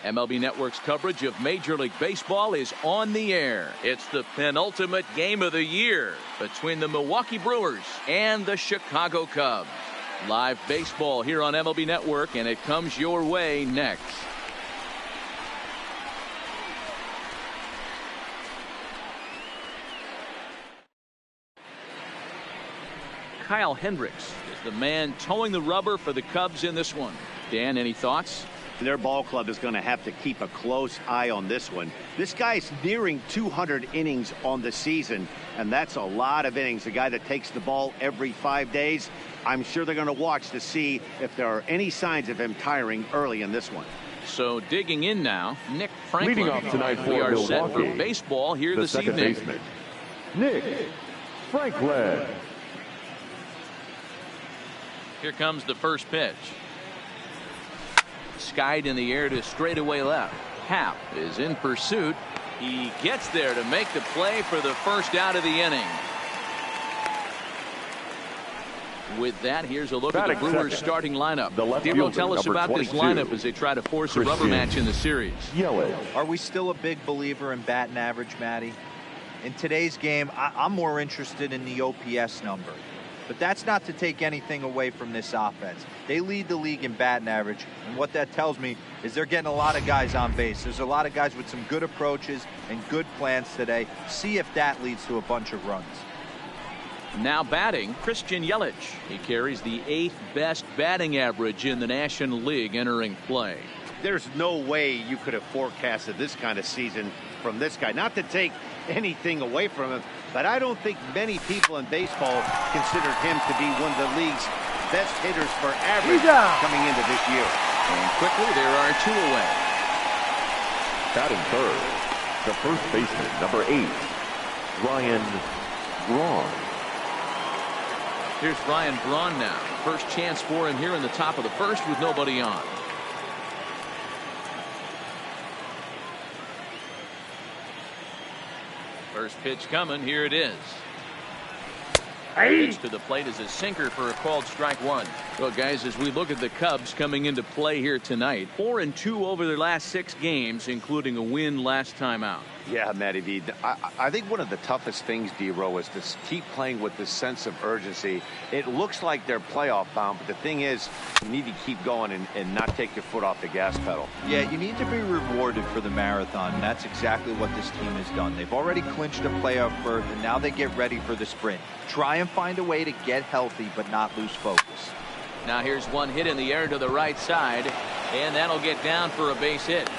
MLB Network's coverage of Major League Baseball is on the air. It's the penultimate game of the year between the Milwaukee Brewers and the Chicago Cubs. Live baseball here on MLB Network, and it comes your way next. Kyle Hendricks is the man towing the rubber for the Cubs in this one. Dan, any thoughts? Their ball club is going to have to keep a close eye on this one. This guy's nearing 200 innings on the season, and that's a lot of innings. A guy that takes the ball every 5 days. I'm sure they're going to watch to see if there are any signs of him tiring early in this one. So digging in now, Nick Franklin. Leading off tonight for we are Milwaukee, set for baseball here this evening. Baseman, Nick Franklin. Here comes the first pitch. Skied in the air to straightaway left. Happ is in pursuit. He gets there to make the play for the first out of the inning. With that, here's a look at the Brewers starting lineup. Dero, tell us about this lineup as they try to force a rubber match in the series. Are we still a big believer in batting average, Matty? In today's game, I'm more interested in the OPS number. But that's not to take anything away from this offense. They lead the league in batting average, and what that tells me is they're getting a lot of guys on base. There's a lot of guys with some good approaches and good plans today. See if that leads to a bunch of runs. Now batting, Christian Yelich. He carries the 8th best batting average in the National League entering play. There's no way you could have forecasted this kind of season from this guy. Not to take anything away from him, but I don't think many people in baseball considered him to be one of the league's best hitters for average coming into this year. And quickly, there are 2 away. Batting third, the first baseman, number 8, Ryan Braun. Here's Ryan Braun now. First chance for him here in the top of the first with nobody on. First pitch coming. Here it is. Pitch to the plate is a sinker for a called strike 1. Well, guys, as we look at the Cubs coming into play here tonight, 4-2 over their last 6 games, including a win last time out. Yeah, Matty V. I think one of the toughest things, D-Row, is to keep playing with this sense of urgency. It looks like they're playoff bound, but the thing is, you need to keep going and not take your foot off the gas pedal. Yeah, you need to be rewarded for the marathon, and that's exactly what this team has done. They've already clinched a playoff berth, and now they get ready for the sprint. Try and find a way to get healthy, but not lose focus. Now here's one hit in the air to the right side, and that'll get down for a base hit.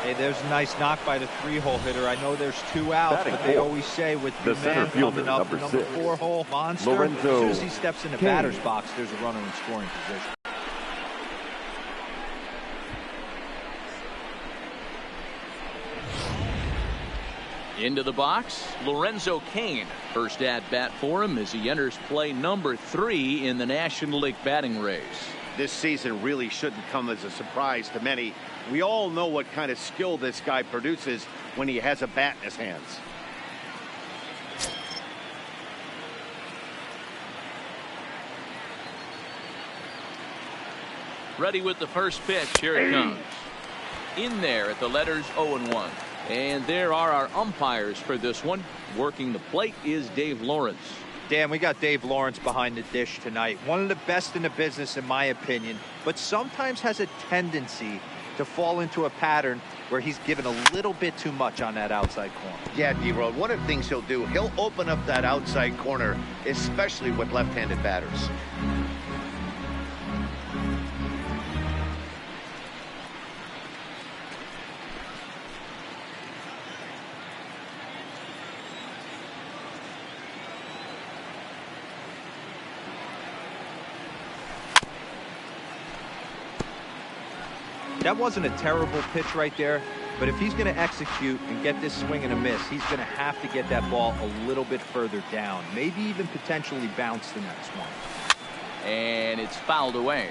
Hey, there's a nice knock by the 3-hole hitter. I know there's 2 outs, but they always say with the man coming up, the number 4-hole monster, as soon as he steps in the batter's box, there's a runner in scoring position. Into the box, Lorenzo Cain. First at bat for him as he enters play number 3 in the National League batting race. This season really shouldn't come as a surprise to many. We all know what kind of skill this guy produces when he has a bat in his hands. Ready with the first pitch. Here it comes. In there at the letters 0-1. And there are our umpires for this one. Working the plate is Dave Lawrence. Dan, we got Dave Lawrence behind the dish tonight. One of the best in the business, in my opinion, but sometimes has a tendency to fall into a pattern where he's given a little bit too much on that outside corner. Yeah, D-Road, one of the things he'll do, he'll open up that outside corner, especially with left-handed batters. That wasn't a terrible pitch right there, but if he's going to execute and get this swing and a miss, he's going to have to get that ball a little bit further down, maybe even potentially bounce the next one. And it's fouled away.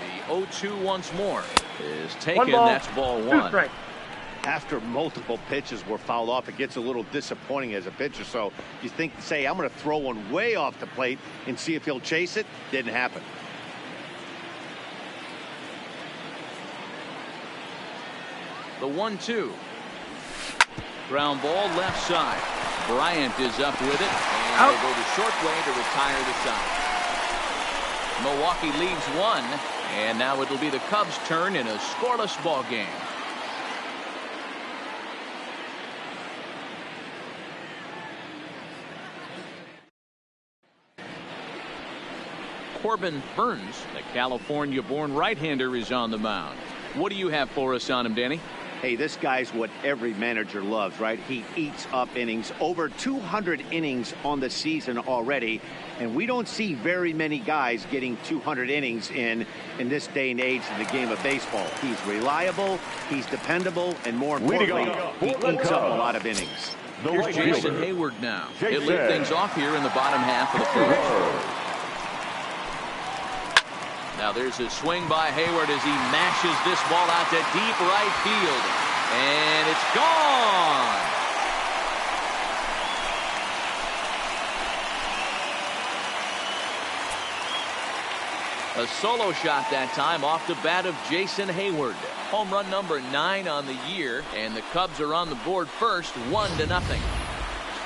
The 0-2 once more is taken. That's ball 1. after multiple pitches were fouled off, it gets a little disappointing as a pitcher. So you say, I'm going to throw one way off the plate and see if he'll chase it. Didn't happen. The 1-2. Ground ball left side. Bryant is up with it, and they go the short way to retire the side. Milwaukee leads 1, and now it'll be the Cubs' turn in a scoreless ball game. Corbin Burns, the California-born right-hander, is on the mound. What do you have for us on him, Danny? Hey, this guy's what every manager loves, right? He eats up innings. Over 200 innings on the season already, and we don't see very many guys getting 200 innings in this day and age in the game of baseball. He's reliable, he's dependable, and more importantly, he eats up a lot of innings. Here's Jason Hayward now. He'll lead things off here in the bottom half of the first. Now there's a swing by Hayward as he mashes this ball out to deep right field. And it's gone. A solo shot that time off the bat of Jason Hayward. Home run number 9 on the year, and the Cubs are on the board first, 1-0.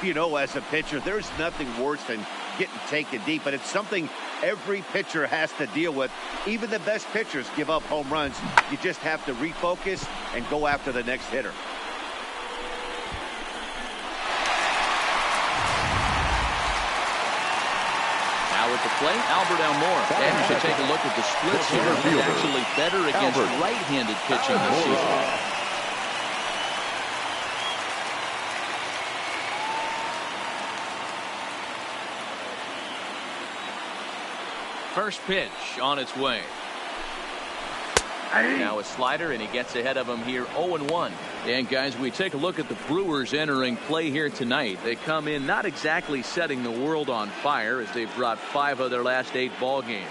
You know, as a pitcher, there's nothing worse than getting taken deep, but it's something every pitcher has to deal with. Even the best pitchers give up home runs. You just have to refocus and go after the next hitter. Now at the plate, Albert Almora. And you should take a look at the splits here. He's actually better against right-handed pitching this season. First pitch on its way. Now a slider, and he gets ahead of him here 0-1. And guys, we take a look at the Brewers entering play here tonight. They come in not exactly setting the world on fire as they've brought 5 of their last 8 ball games.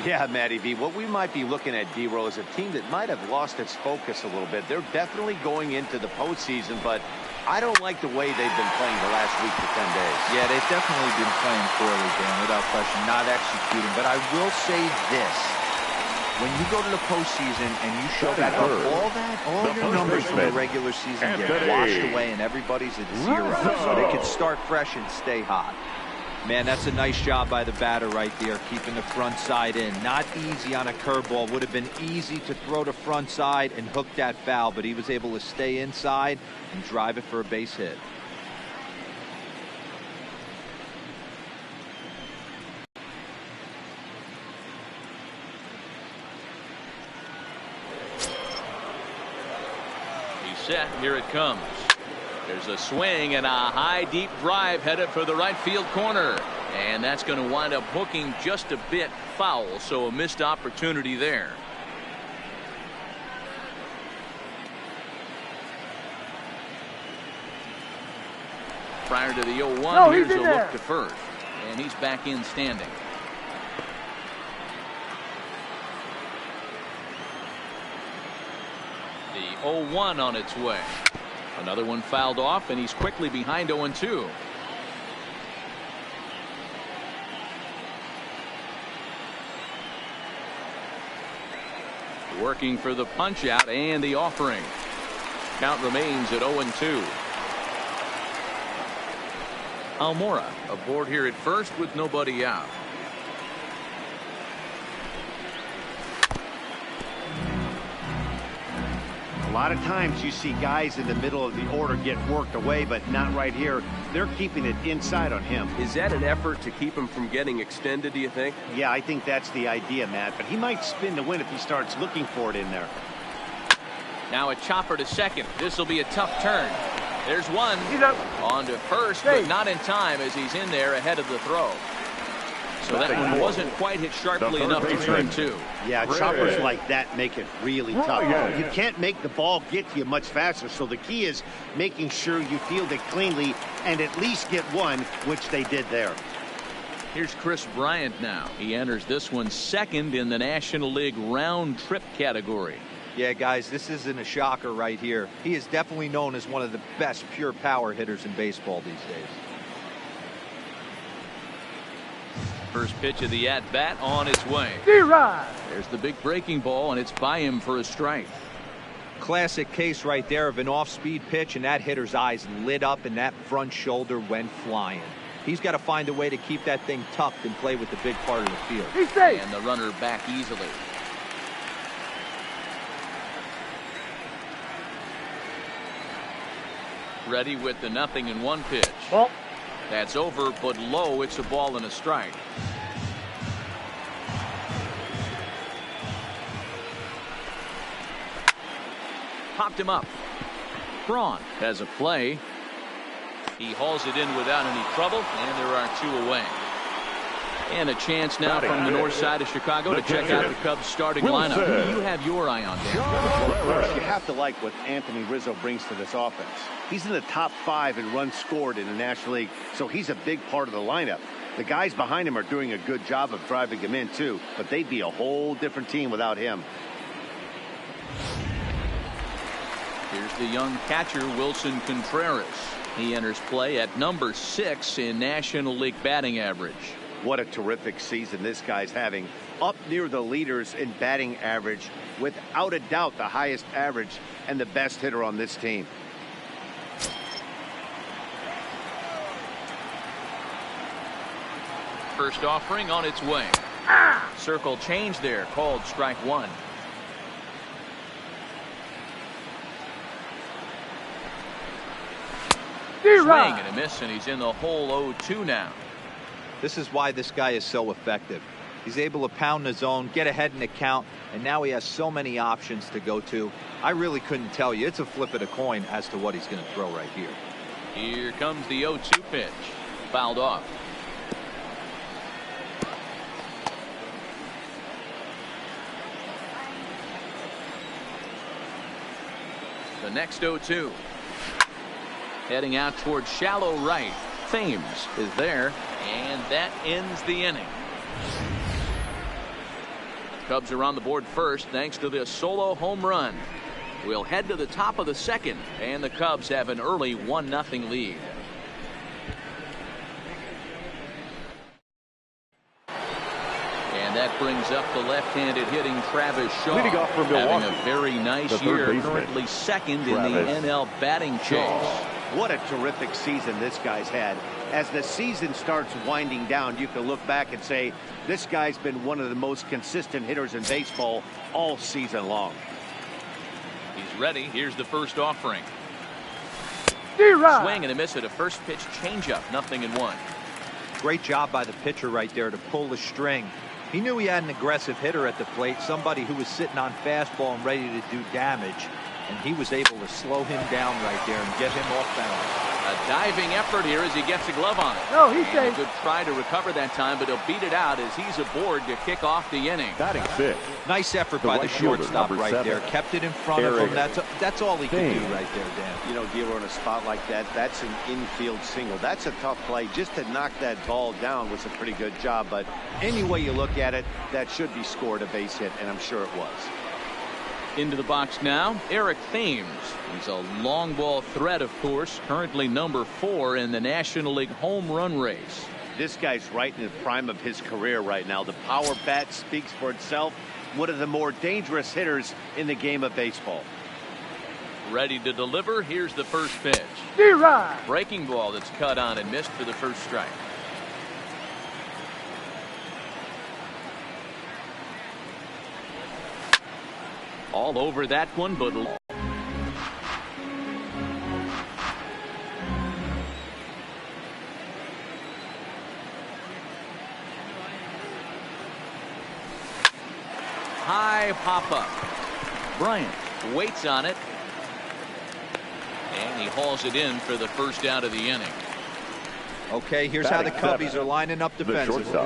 Yeah, Matty V, what we might be looking at, D-Row, is a team that might have lost its focus a little bit. They're definitely going into the postseason, but I don't like the way they've been playing the last week to 10 days. Yeah, they've definitely been playing poorly, Dan, without question, not executing. But I will say this. When you go to the postseason and you show that up, all your numbers from the regular season get washed away and everybody's at 0. So they can start fresh and stay hot. Man, that's a nice job by the batter right there, keeping the front side in. Not easy on a curveball. Would have been easy to throw the front side and hook that foul, but he was able to stay inside and drive it for a base hit. He's set. Here it comes. There's a swing and a high deep drive headed for the right field corner, and that's going to wind up hooking just a bit foul, so a missed opportunity there. Prior to the 0-1, here's a look to first, and he's back in standing. The 0-1 on its way. Another one fouled off, and he's quickly behind 0-2. Working for the punch out and the offering. Count remains at 0-2. Almora aboard here at first with nobody out. A lot of times you see guys in the middle of the order get worked away, but not right here. They're keeping it inside on him. Is that an effort to keep him from getting extended, do you think? Yeah, I think that's the idea, Matt, but he might spin to win if he starts looking for it in there. Now a chopper to second. This will be a tough turn. There's one. On to first, but not in time as he's in there ahead of the throw. So that one wasn't quite hit sharply enough to turn 2. Yeah, choppers like that make it really tough. You can't make the ball get to you much faster, so the key is making sure you field it cleanly and at least get one, which they did there. Here's Chris Bryant now. He enters this one second in the National League round trip category. Yeah, guys, this isn't a shocker right here. He is definitely known as one of the best pure power hitters in baseball these days. First pitch of the at-bat on its way. There's the big breaking ball, and it's by him for a strike. Classic case right there of an off-speed pitch, and that hitter's eyes lit up and that front shoulder went flying. He's got to find a way to keep that thing tucked and play with the big part of the field. And the runner back easily. Ready with the 0-1 pitch. That's over, but low. It's a ball and a strike. Popped him up. Braun has a play. He hauls it in without any trouble, and there are 2 away. And a chance now from the north side of Chicago to check out the Cubs starting lineup. Who do you have your eye on, Dan? Well, first, you have to like what Anthony Rizzo brings to this offense. He's in the top 5 in runs scored in the National League, so he's a big part of the lineup. The guys behind him are doing a good job of driving him in, too, but they'd be a whole different team without him. Here's the young catcher, Wilson Contreras. He enters play at number 6 in National League batting average. What a terrific season this guy's having. Up near the leaders in batting average, without a doubt the highest average and the best hitter on this team. First offering on its way. Circle change there, called strike 1. Swing and a miss, and he's in the hole 0-2 now. This is why this guy is so effective. He's able to pound the zone, get ahead in the count, and now he has so many options to go to. I really couldn't tell you. It's a flip of the coin as to what he's going to throw right here. Here comes the 0-2 pitch. Fouled off. The next 0-2. Heading out towards shallow right. Thames is there, and that ends the inning. Cubs are on the board first thanks to this solo home run. We'll head to the top of the second, and the Cubs have an early 1-0 lead. And that brings up the left-handed hitting Travis Shaw. Leading off for Milwaukee, having a very nice year, currently second in the NL batting chase. What a terrific season this guy's had. As the season starts winding down, you can look back and say this guy's been one of the most consistent hitters in baseball all season long. He's ready. Here's the first offering. Swing and a miss at a first pitch changeup. 0-1. Great job by the pitcher right there to pull the string. He knew he had an aggressive hitter at the plate, somebody who was sitting on fastball and ready to do damage. And he was able to slow him down right there and get him off balance. A diving effort here as he gets a glove on it. He's safe. A good try to recover that time, but he'll beat it out as he's aboard to kick off the inning. Batting 6. Nice effort by the shortstop right there. Kept it in front of him. That's all he can do right there, Dan. You know, Gilo, in a spot like that, that's an infield single. That's a tough play. Just to knock that ball down was a pretty good job. But any way you look at it, that should be scored a base hit, and I'm sure it was. Into the box now, Eric Thames. He's a long ball threat, of course, currently number 4 in the National League home run race. This guy's right in the prime of his career right now. The power bat speaks for itself. One of the more dangerous hitters in the game of baseball. Ready to deliver. Here's the first pitch. Breaking ball that's cut on and missed for the first strike. All over that one, but high pop up. Bryant waits on it, and he hauls it in for the first out of the inning. Okay, here's how the Cubbies are lining up defensively.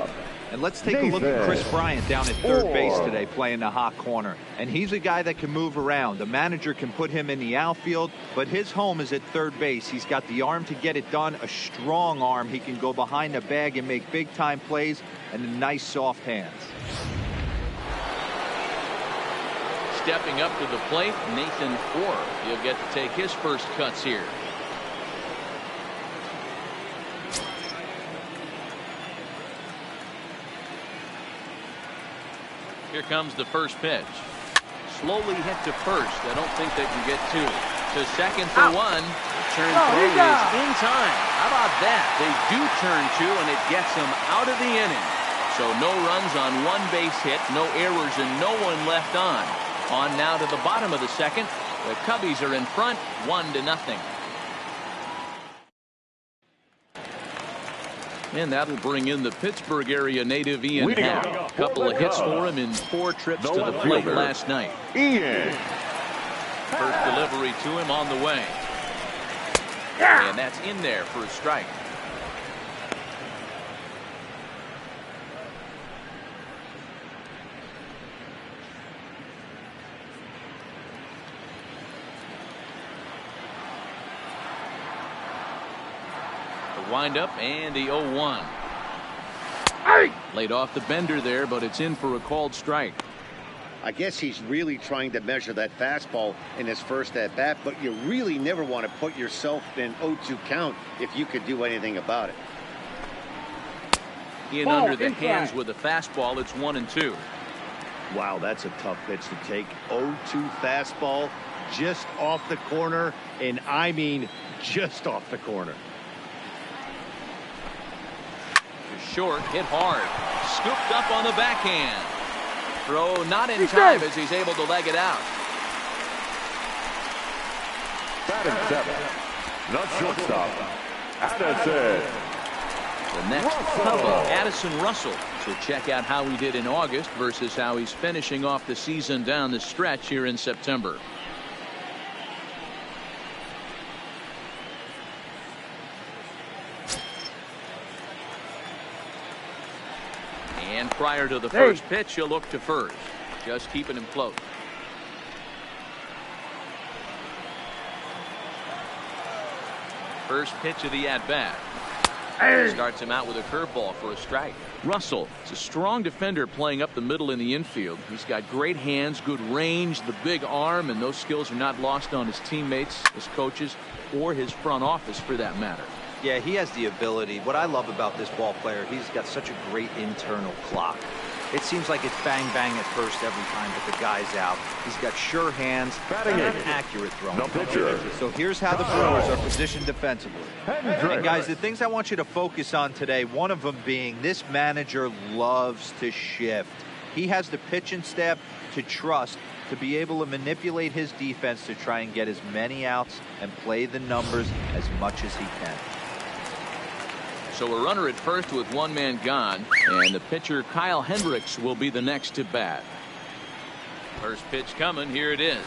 And let's take a look at Chris Bryant down at third base today playing the hot corner. And he's a guy that can move around. The manager can put him in the outfield, but his home is at third base. He's got the arm to get it done, a strong arm. He can go behind the bag and make big-time plays, and nice soft hands. Stepping up to the plate, Nathan Orr. He'll get to take his first cuts here. Here comes the first pitch. Slowly hit to first. I don't think they can get two. To second for one. Turn through is in time. How about that? They do turn two, and it gets them out of the inning. So no runs on one base hit, no errors, and no one left on. On now to the bottom of the second. The Cubbies are in front, 1-0. And that'll bring in the Pittsburgh area native Ian Happ. A couple of hits for him in 4 trips to the plate last night. Ian. First delivery to him on the way. And that's in there for a strike. The windup and the 0-1. Laid off the bender there, but it's in for a called strike. I guess he's really trying to measure that fastball in his first at bat, but you really never want to put yourself in 0-2 count if you could do anything about it. In under the hands with a fastball, it's 1-2. Wow, that's a tough pitch to take. 0-2 fastball just off the corner, and I mean just off the corner. Short, hit hard, scooped up on the backhand. Throw not in time as he's able to leg it out. Batting 7. The shortstop, Addison. The next Cub, Addison Russell. So check out how he did in August versus how he's finishing off the season down the stretch here in September. And prior to the first pitch, he'll look to first. Just keeping him close. First pitch of the at-bat. Starts him out with a curveball for a strike. Russell is a strong defender playing up the middle in the infield. He's got great hands, good range, the big arm, and those skills are not lost on his teammates, his coaches, or his front office for that matter. Yeah, he has the ability. What I love about this ball player, he's got such a great internal clock. It seems like it's bang bang at first every time, but the guy's out. He's got sure hands and an accurate throwing. So here's how the Brewers are positioned defensively. And guys, the things I want you to focus on today, one of them being this manager loves to shift. He has the pitching staff to trust to be able to manipulate his defense to try and get as many outs and play the numbers as much as he can. So a runner at first with one man gone, and the pitcher Kyle Hendricks will be the next to bat. First pitch coming, here it is.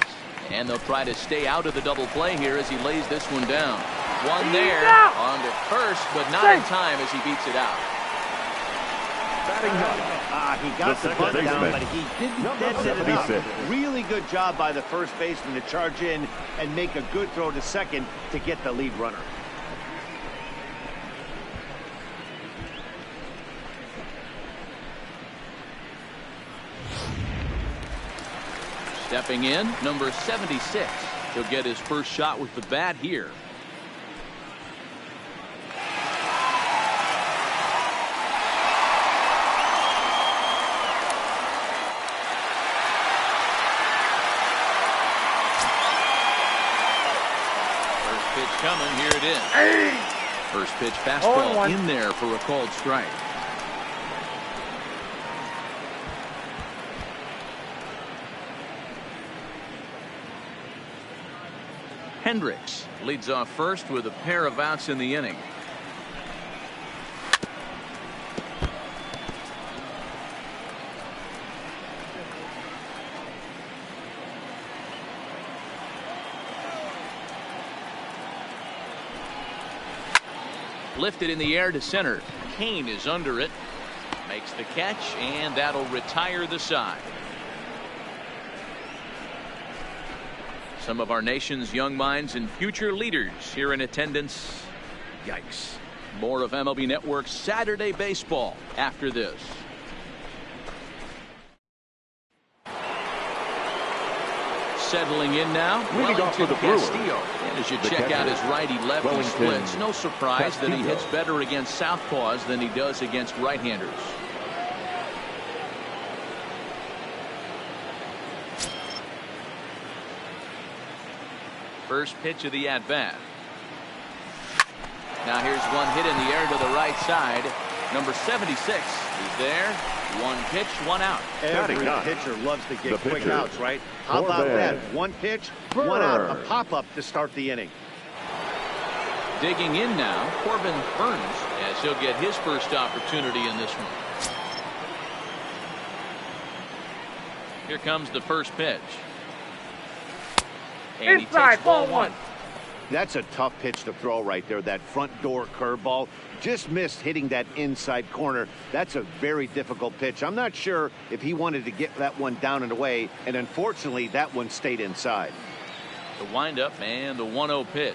And they'll try to stay out of the double play here as he lays this one down. One there, on to first, but not in time as he beats it out. He got the bunt down, but he didn't dead it up. Really good job by the first baseman to charge in and make a good throw to second to get the lead runner. Stepping in, number 76. He'll get his first shot with the bat here. First pitch coming, here it is. First pitch fastball in there for a called strike. Hendricks leads off first with a pair of outs in the inning. Lifted in the air to center. Kane is under it. Makes the catch, and that'll retire the side. Some of our nation's young minds and future leaders here in attendance. Yikes. More of MLB Network's Saturday Baseball after this. Settling in now, Leading off for the Wellington Brewers. Castillo. And as you The check out catcher, his righty-lefty Wellington splits, no surprise that he Castillo. hits better against southpaws than he does against right-handers. First pitch of the at-bat. Now here's one hit in the air to the right side. Number 76 is there. One pitch, one out. Every Batting pitcher loves to get the quick pitcher, outs, right? How about Corbin. that? One pitch, one out, a pop-up to start the inning. Digging in now, Corbin Burns, as he'll get his first opportunity in this one. Here comes the first pitch. And he takes ball one. That's a tough pitch to throw right there. That front door curveball just missed hitting that inside corner. That's a very difficult pitch. I'm not sure if he wanted to get that one down and away, and unfortunately that one stayed inside. The windup and the 1-0 pitch.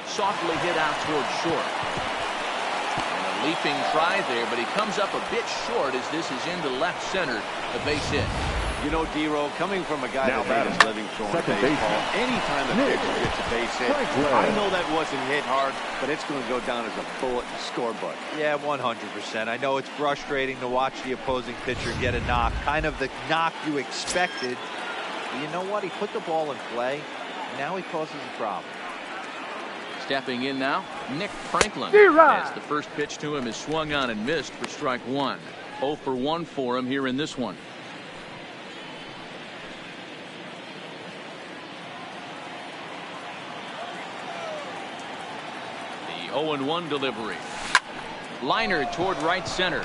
Softly hit out towards short. And a leaping try there, but he comes up a bit short as this is into left center, a base hit. You know, D-Row, coming from a guy Now that made his living throwing second baseball, baseman. anytime a pitcher gets a base hit, I know that wasn't hit hard, but it's going to go down as a bullet in the scorebook. Yeah, 100%. I know it's frustrating to watch the opposing pitcher get a knock, kind of the knock you expected. But you know what? He put the ball in play, and now he causes a problem. Stepping in now, Nick Franklin. As the first pitch to him is swung on and missed for strike one. 0 for 1 for him here in this one. The 0-1 delivery. Liner toward right center.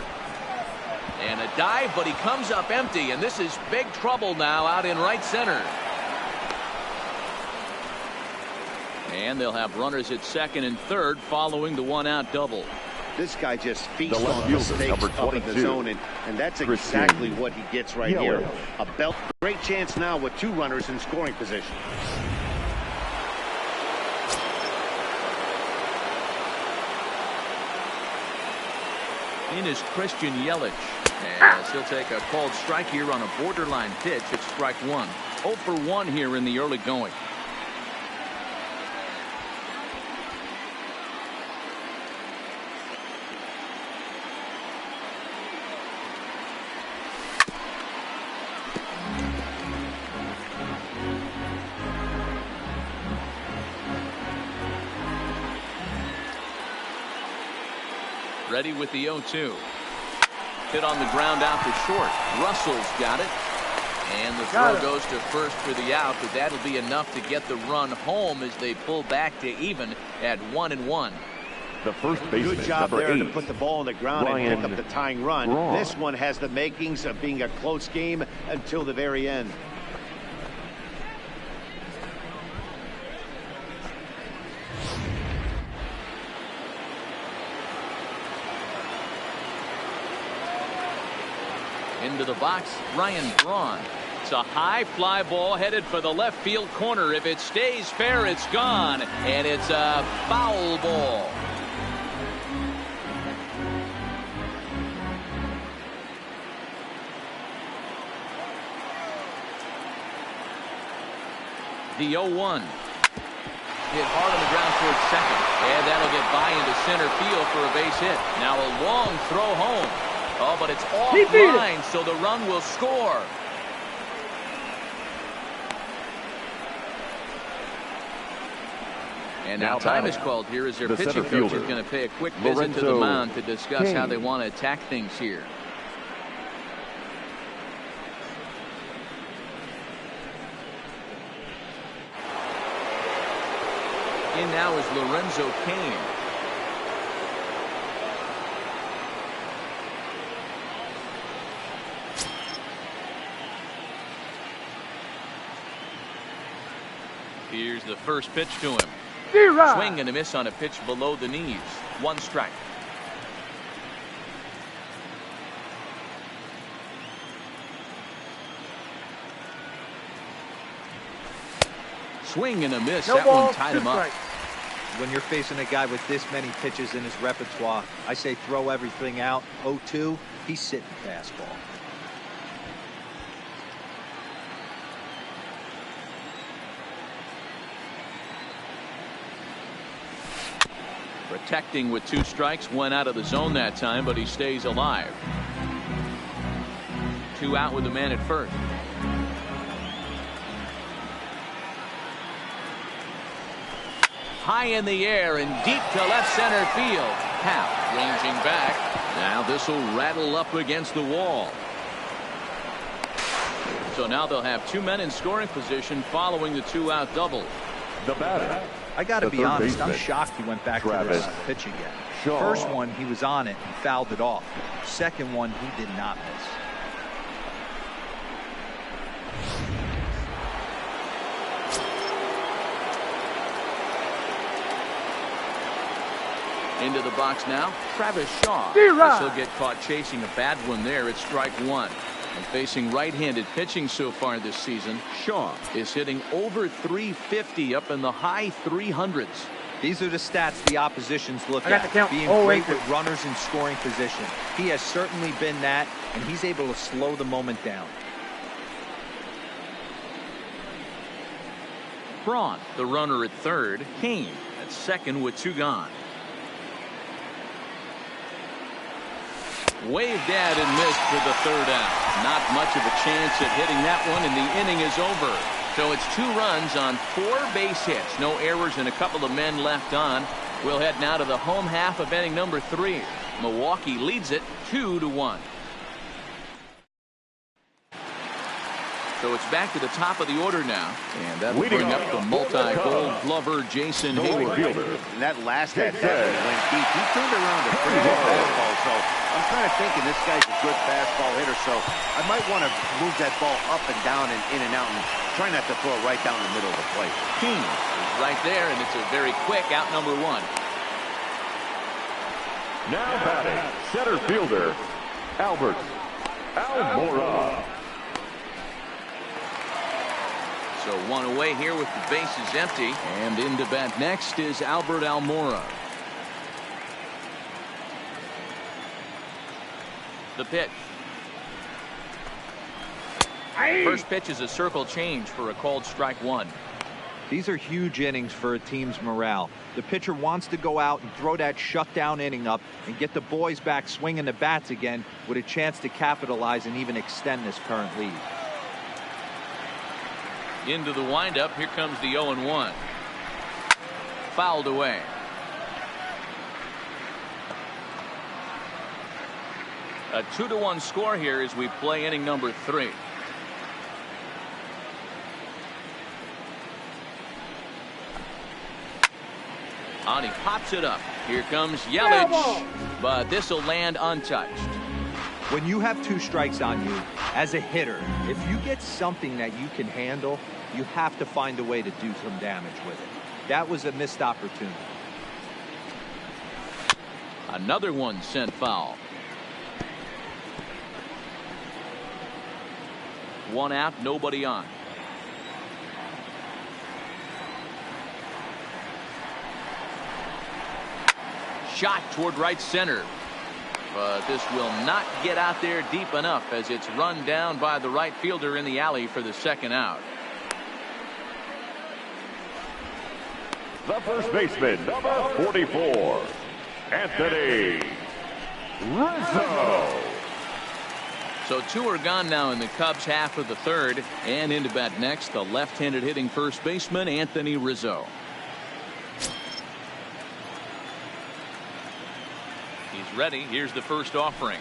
And a dive, but he comes up empty, and this is big trouble now out in right center. And they'll have runners at second and third following the one-out double. This guy just feasts The left on fielder, mistakes number up in the 22, zone, and that's Christian exactly what he gets right Yeller. here. A belt, great chance now with two runners in scoring position. In is Christian Yelich, as he'll take a called strike here on a borderline pitch. It's strike one. 0 for 1 here in the early going. Ready with the 0-2. Hit on the ground out to short. Russell's got it. And the throw goes to first for the out, but that'll be enough to get the run home as they pull back to even at 1-1. The first baseman, Good job number there 8, to put the ball on the ground and Ryan pick up the tying run. Braun. This one has the makings of being a close game until the very end. Into the box, Ryan Braun. It's a high fly ball headed for the left field corner. If it stays fair, it's gone. And it's a foul ball. The 0-1. Hit hard on the ground towards second. And that'll get by into center field for a base hit. Now a long throw home. Oh, but it's offline, so the run will score. And now time is called here as their the pitching center coach is fielder, going to pay a quick visit to the Lorenzo mound to discuss how Kane. they want to attack things here. In now is Lorenzo Kane. Here's the first pitch to him. Swing and a miss on a pitch below the knees. One strike. Swing and a miss. That one tied him up. When you're facing a guy with this many pitches in his repertoire, I say throw everything out. 0-2, he's sitting fastball. Protecting with 2 strikes, went out of the zone that time, but he stays alive. 2 out with the man at first. High in the air and deep to left center field. Howe ranging back. Now this will rattle up against the wall. So now they'll have 2 men in scoring position following the 2-out double. The batter. I got to be honest, I'm shocked he went back to this pitch again. Shaw. First one, he was on it and fouled it off. Second one, he did not miss. Into the box now, Travis Shaw. He'll get caught chasing a bad one there. It's strike 1. And facing right-handed pitching so far this season, Shaw is hitting over 350 up in the high 300s. These are the stats the oppositions look at. Being great with runners in scoring position. He has certainly been that, and he's able to slow the moment down. Braun, the runner at third. Kane at second with 2 gone. Waved at and missed for the 3rd out. Not much of a chance at hitting that one, and the inning is over. So it's 2 runs on 4 base hits. No errors and a couple of men left on. We'll head now to the home half of inning number 3. Milwaukee leads it 2-1. So it's back to the top of the order now, and that will bring up the multi-gold glover Jason Hayward. And that last at bat went deep. He turned around a pretty good fastball, so I'm kind of thinking this guy's a good fastball hitter, so I might want to move that ball up and down and in and out and try not to throw it right down the middle of the plate. King is right there, and it's a very quick out number 1. Now batting, center fielder, Albert Almora. So 1 away here with the bases empty. And in to bat next is Albert Almora. The pitch. First pitch is a circle change for a called strike 1. These are huge innings for a team's morale. The pitcher wants to go out and throw that shutdown inning up and get the boys back swinging the bats again with a chance to capitalize and even extend this current lead. Into the windup. Here comes the 0-1. Fouled away. A 2-1 score here as we play inning number 3. On, he pops it up. Here comes Yelich, but this will land untouched. When you have 2 strikes on you, as a hitter, if you get something that you can handle, you have to find a way to do some damage with it. That was a missed opportunity. Another one sent foul. 1 out, nobody on. Shot toward right center. But this will not get out there deep enough as it's run down by the right fielder in the alley for the 2nd out. The first baseman, number 44, Anthony Rizzo. So 2 are gone now in the Cubs half of the 3rd. And into bat next, the left-handed hitting first baseman, Anthony Rizzo. He's ready. Here's the first offering.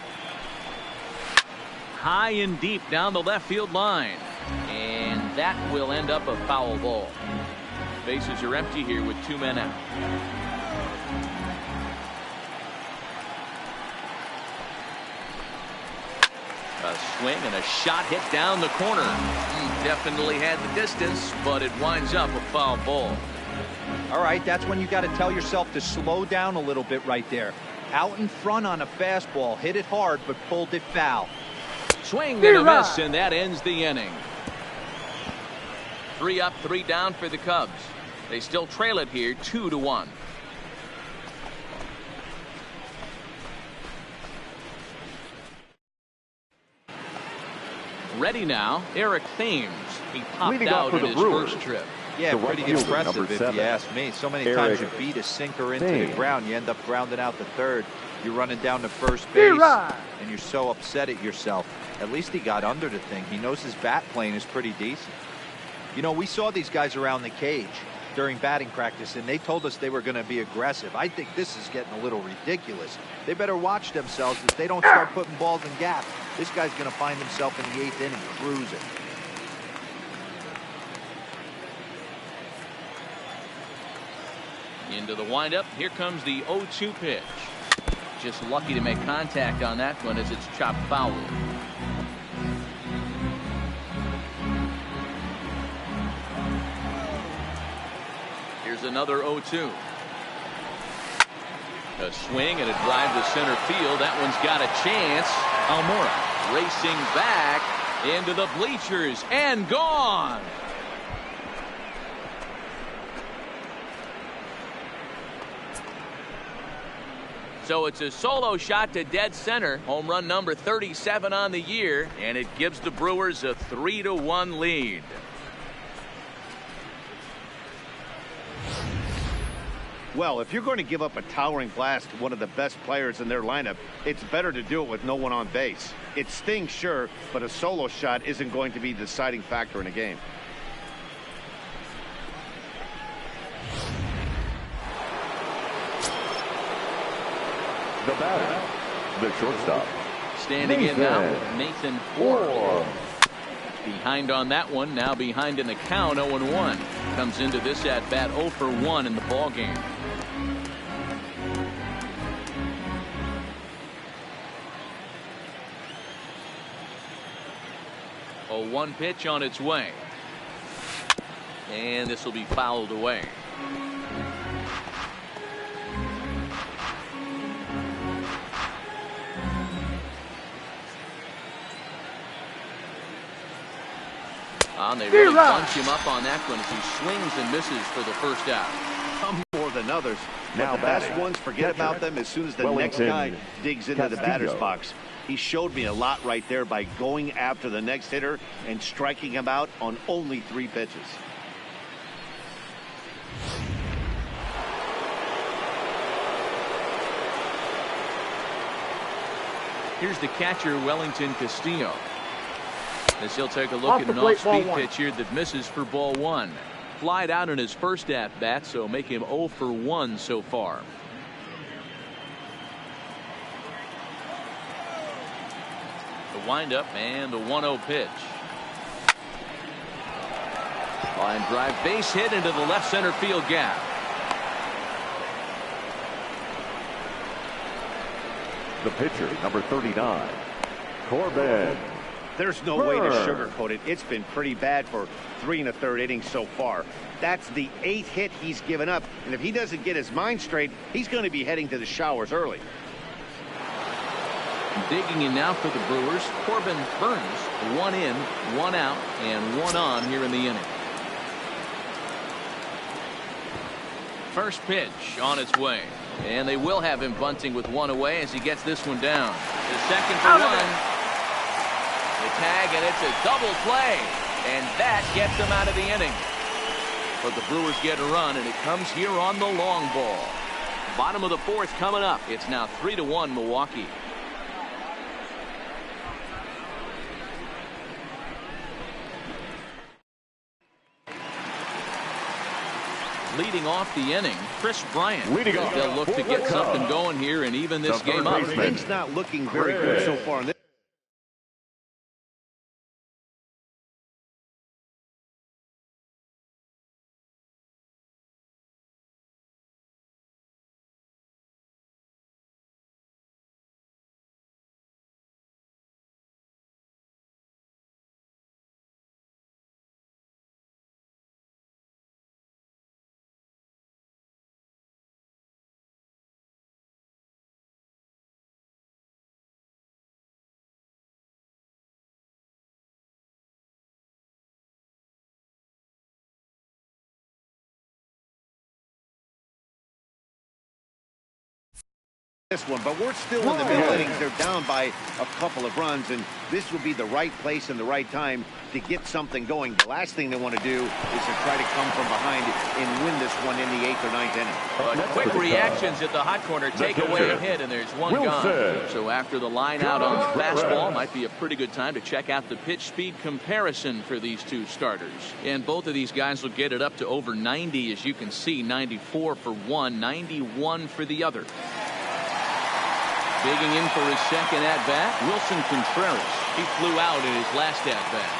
High and deep down the left field line. And that will end up a foul ball. Bases are empty here with 2 men out. A swing and a shot hit down the corner. He definitely had the distance, but it winds up a foul ball. All right, that's when you got to tell yourself to slow down a little bit right there. Out in front on a fastball, hit it hard, but pulled it foul. Swing and a miss, and that ends the inning. 3 up, 3 down for the Cubs. They still trail it here 2-1. Ready now, Eric Thames. He popped out in his first trip. Yeah, The right pretty fielder, impressive number if 7. you ask me. So many Eric times you beat a sinker into the Thames. ground, you end up grounding out to third. You're running down to first base, and you're so upset at yourself. At least he got under the thing. He knows his bat plane is pretty decent. You know, we saw these guys around the cage during batting practice, and they told us they were going to be aggressive. I think this is getting a little ridiculous. They better watch themselves if they don't start putting balls in gaps. This guy's going to find himself in the 8th inning cruising. Into the windup. Here comes the 0-2 pitch. Just lucky to make contact on that one as it's chopped foul. Here's another 0-2. A swing and a drive to center field. That one's got a chance. Almora racing back into the bleachers and gone. So it's a solo shot to dead center. Home run number 37 on the year, and it gives the Brewers a 3-1 lead. Well, if you're going to give up a towering blast to one of the best players in their lineup, it's better to do it with no one on base. It stings, sure, but a solo shot isn't going to be the deciding factor in a game. The batter, the shortstop. Standing in now with Nathan Orr. Behind on that one, now behind in the count. 0-1 comes into this at bat 0 for 1 in the ball game. A 1 pitch on its way, and this will be fouled away. And they really bunch him up on that one as he swings and misses for the first out. Some more than others. Now But the best batting. ones forget about them as soon as the next Wellington guy digs into the batter's Castillo. box. He showed me a lot right there by going after the next hitter and striking him out on only 3 pitches. Here's the catcher, Wellington Castillo. As he'll take a look at an off-speed pitch here that misses for ball 1. Flied out in his first at-bat, so make him 0 for 1 so far. The windup and the 1-0 pitch. Line drive, base hit into the left center field gap. The pitcher, number 39, Corbin. There's no way to sugarcoat it. It's been pretty bad for 3 1/3 innings so far. That's the 8th hit he's given up, and if he doesn't get his mind straight, he's going to be heading to the showers early. Digging in now for the Brewers, Corbin Burns. 1 in, 1 out, and 1 on here in the inning. First pitch on its way, and they will have him bunting with 1 away as he gets this one down. The second for 1. The tag, and it's a double play, and that gets him out of the inning. But the Brewers get a run, and it comes here on the long ball. Bottom of the 4th coming up. It's now 3-1 Milwaukee. Leading off the inning, Chris Bryant. Leading off. They'll look to get something going here and even this The game third up. baseman. Things not looking very good so far in this. This one, but we're still in the middle innings. They're down by a couple of runs, and this would be the right place and the right time to get something going. The last thing they want to do is to try to come from behind and win this one in the 8th or 9th inning. But quick reactions at the hot corner take away a hit, and there's one gone. So after the line out on the fastball, might be a pretty good time to check out the pitch speed comparison for these two starters. And both of these guys will get it up to over 90, as you can see. 94 for one, 91 for the other. Digging in for his second at-bat, Wilson Contreras. He flew out in his last at-bat.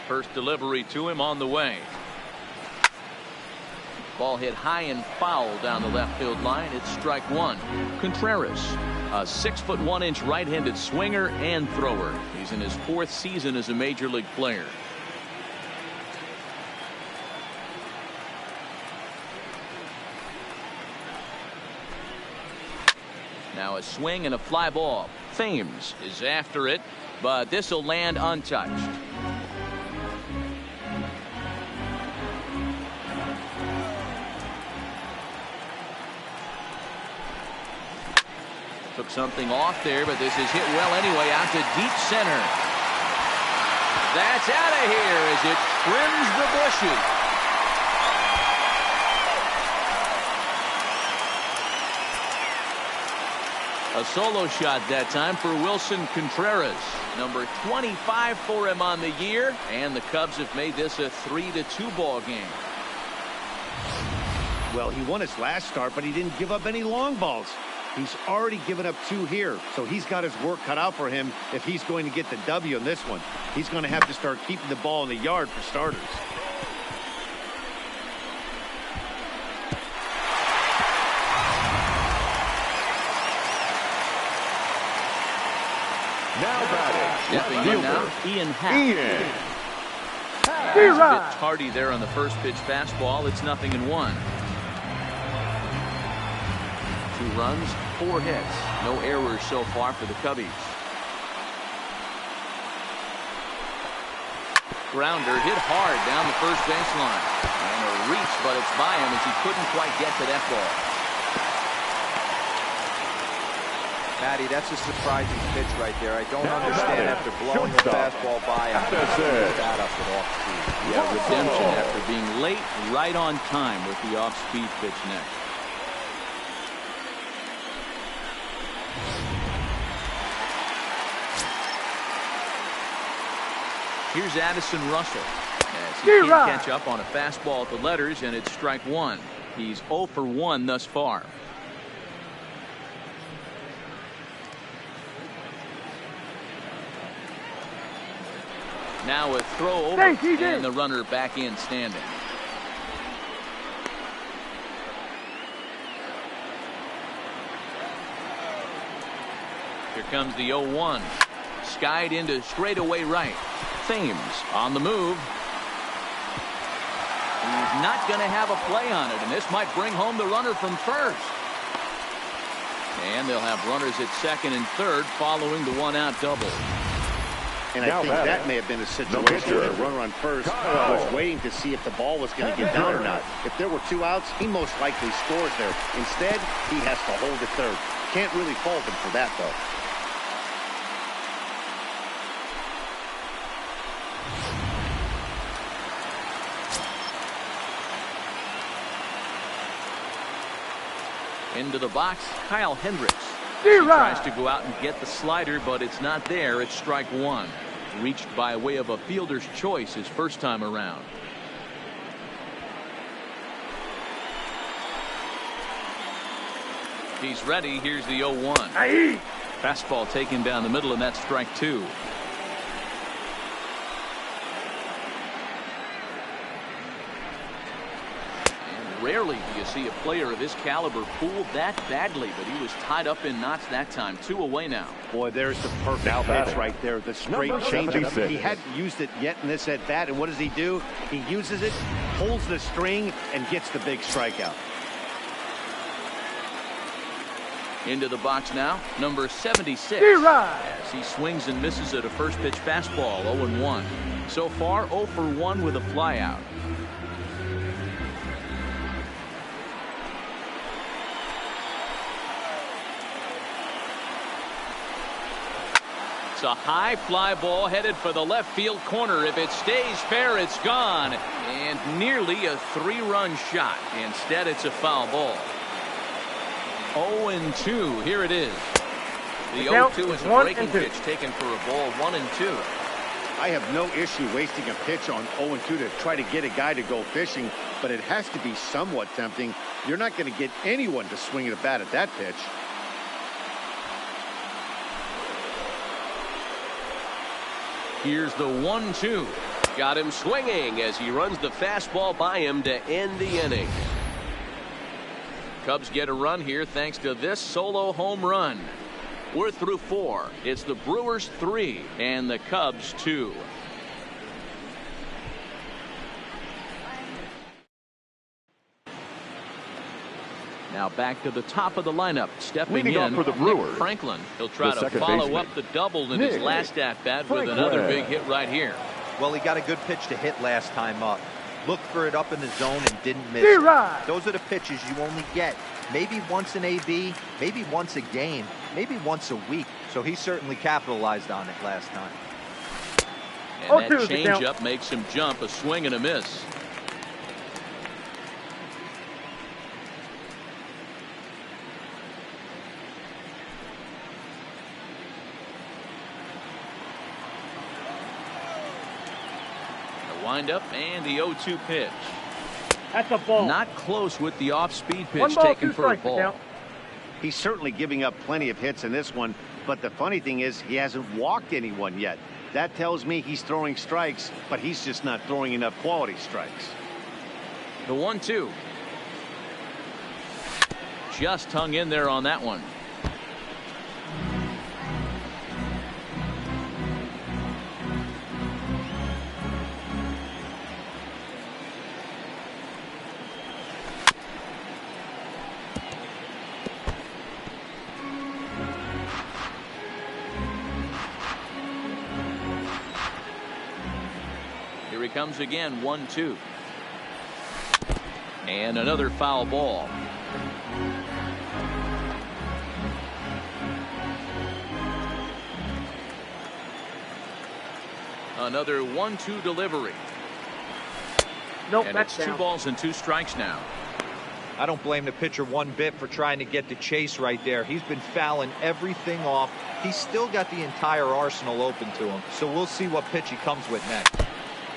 First delivery to him on the way. Ball hit high and foul down the left field line. It's strike one. Contreras, a 6'1" right-handed swinger and thrower. He's in his 4th season as a major league player. Now a swing and a fly ball. Thames is after it, but this will land untouched. Took something off there, but this is hit well anyway, out to deep center. That's out of here as it trims the bushes. A solo shot that time for Wilson Contreras. Number 25 for him on the year, and the Cubs have made this a 3-2 ball game. Well, he won his last start, but he didn't give up any long balls. He's already given up 2 here, so he's got his work cut out for him if he's going to get the W in this one. He's going to have to start keeping the ball in the yard for starters. Now batting. Stepping in now, Ian Happ. He's a bit tardy there on the first pitch fastball. It's 0-1. 2 runs, 4 hits. No errors so far for the Cubbies. Grounder hit hard down the first baseline. And a reach, but it's by him as he couldn't quite get to that ball. Matty, that's a surprising pitch right there. I don't understand after blowing the fastball by him. That up and off speed. Yeah, redemption after being late, right on time with the off-speed pitch next. Here's Addison Russell as he can't catch up on a fastball at the letters, and it's strike one. He's 0 for 1 thus far. Now a throw over, and the runner back in standing. Here comes the 0-1. Skied into straightaway right. Thames on the move. He's not going to have a play on it, and this might bring home the runner from first. And they'll have runners at second and third following the 1-out double. And I think that may have been a situation where the runner on first was waiting to see if the ball was going to get down or not. If there were 2 outs, he most likely scores there. Instead, he has to hold at third. Can't really fault him for that, though. Into the box, Kyle Hendricks. He tries to go out and get the slider, but it's not there. It's strike one. Reached by way of a fielder's choice his first time around. He's ready. Here's the 0-1. Fastball taken down the middle, and that's strike two. Rarely do you see a player of his caliber fooled that badly, but he was tied up in knots that time. 2 away now. Boy, there's the perfect pitch right there. The straight changeup. He hadn't used it yet in this at bat, and what does he do? He uses it, pulls the string, and gets the big strikeout. Into the box now, number 76. As he swings and misses at a first pitch fastball, 0-1. So far, 0 for 1 with a flyout. It's a high fly ball headed for the left field corner. If it stays fair, it's gone. And nearly a 3-run shot. Instead, it's a foul ball. 0-2. Here it is. The 0-2 is a breaking pitch taken for a ball. 1-2. I have no issue wasting a pitch on 0-2 to try to get a guy to go fishing, but it has to be somewhat tempting. You're not going to get anyone to swing at a bat at that pitch. Here's the 1-2. Got him swinging as he runs the fastball by him to end the inning. Cubs get a run here thanks to this solo home run. We're through 4. It's the Brewers 3 and the Cubs 2. Now back to the top of the lineup. Stepping Leading in off for the Brewers, Nick Franklin. He'll try the to follow baseman, up the double in his last at-bat with another big hit right here. Well, he got a good pitch to hit last time up. Looked for it up in the zone and didn't miss it. Those are the pitches you only get maybe once in AB, maybe once a game, maybe once a week. So he certainly capitalized on it last time. And that changeup makes him jump. A swing and a miss. The windup and the 0-2 pitch. That's a ball. Not close with the off-speed pitch taken for a ball. He's certainly giving up plenty of hits in this one, but the funny thing is he hasn't walked anyone yet. That tells me he's throwing strikes, but he's just not throwing enough quality strikes. The 1-2. Just hung in there on that one. Here he comes again. 1-2. And another foul ball. Another 1-2 delivery. Nope, and that's it's down. 2 balls and 2 strikes now. I don't blame the pitcher one bit for trying to get the chase right there. He's been fouling everything off. He's still got the entire arsenal open to him. So we'll see what pitch he comes with next.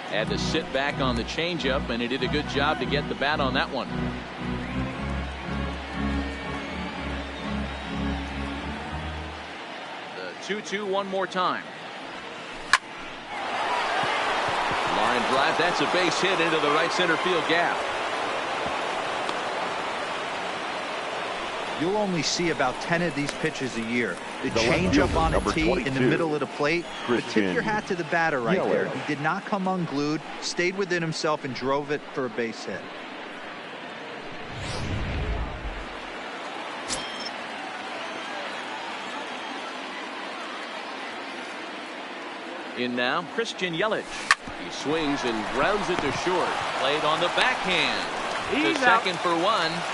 Had to sit back on the changeup, and he did a good job to get the bat on that one. The 2-2 one more time. Line drive. That's a base hit into the right center field gap. You'll only see about 10 of these pitches a year. The changeup on a tee in the middle of the plate. But tip your hat to the batter right there. He did not come unglued, stayed within himself, and drove it for a base hit. In now, Christian Yelich. He swings and grounds it to short. Played on the backhand. He's to second for 1.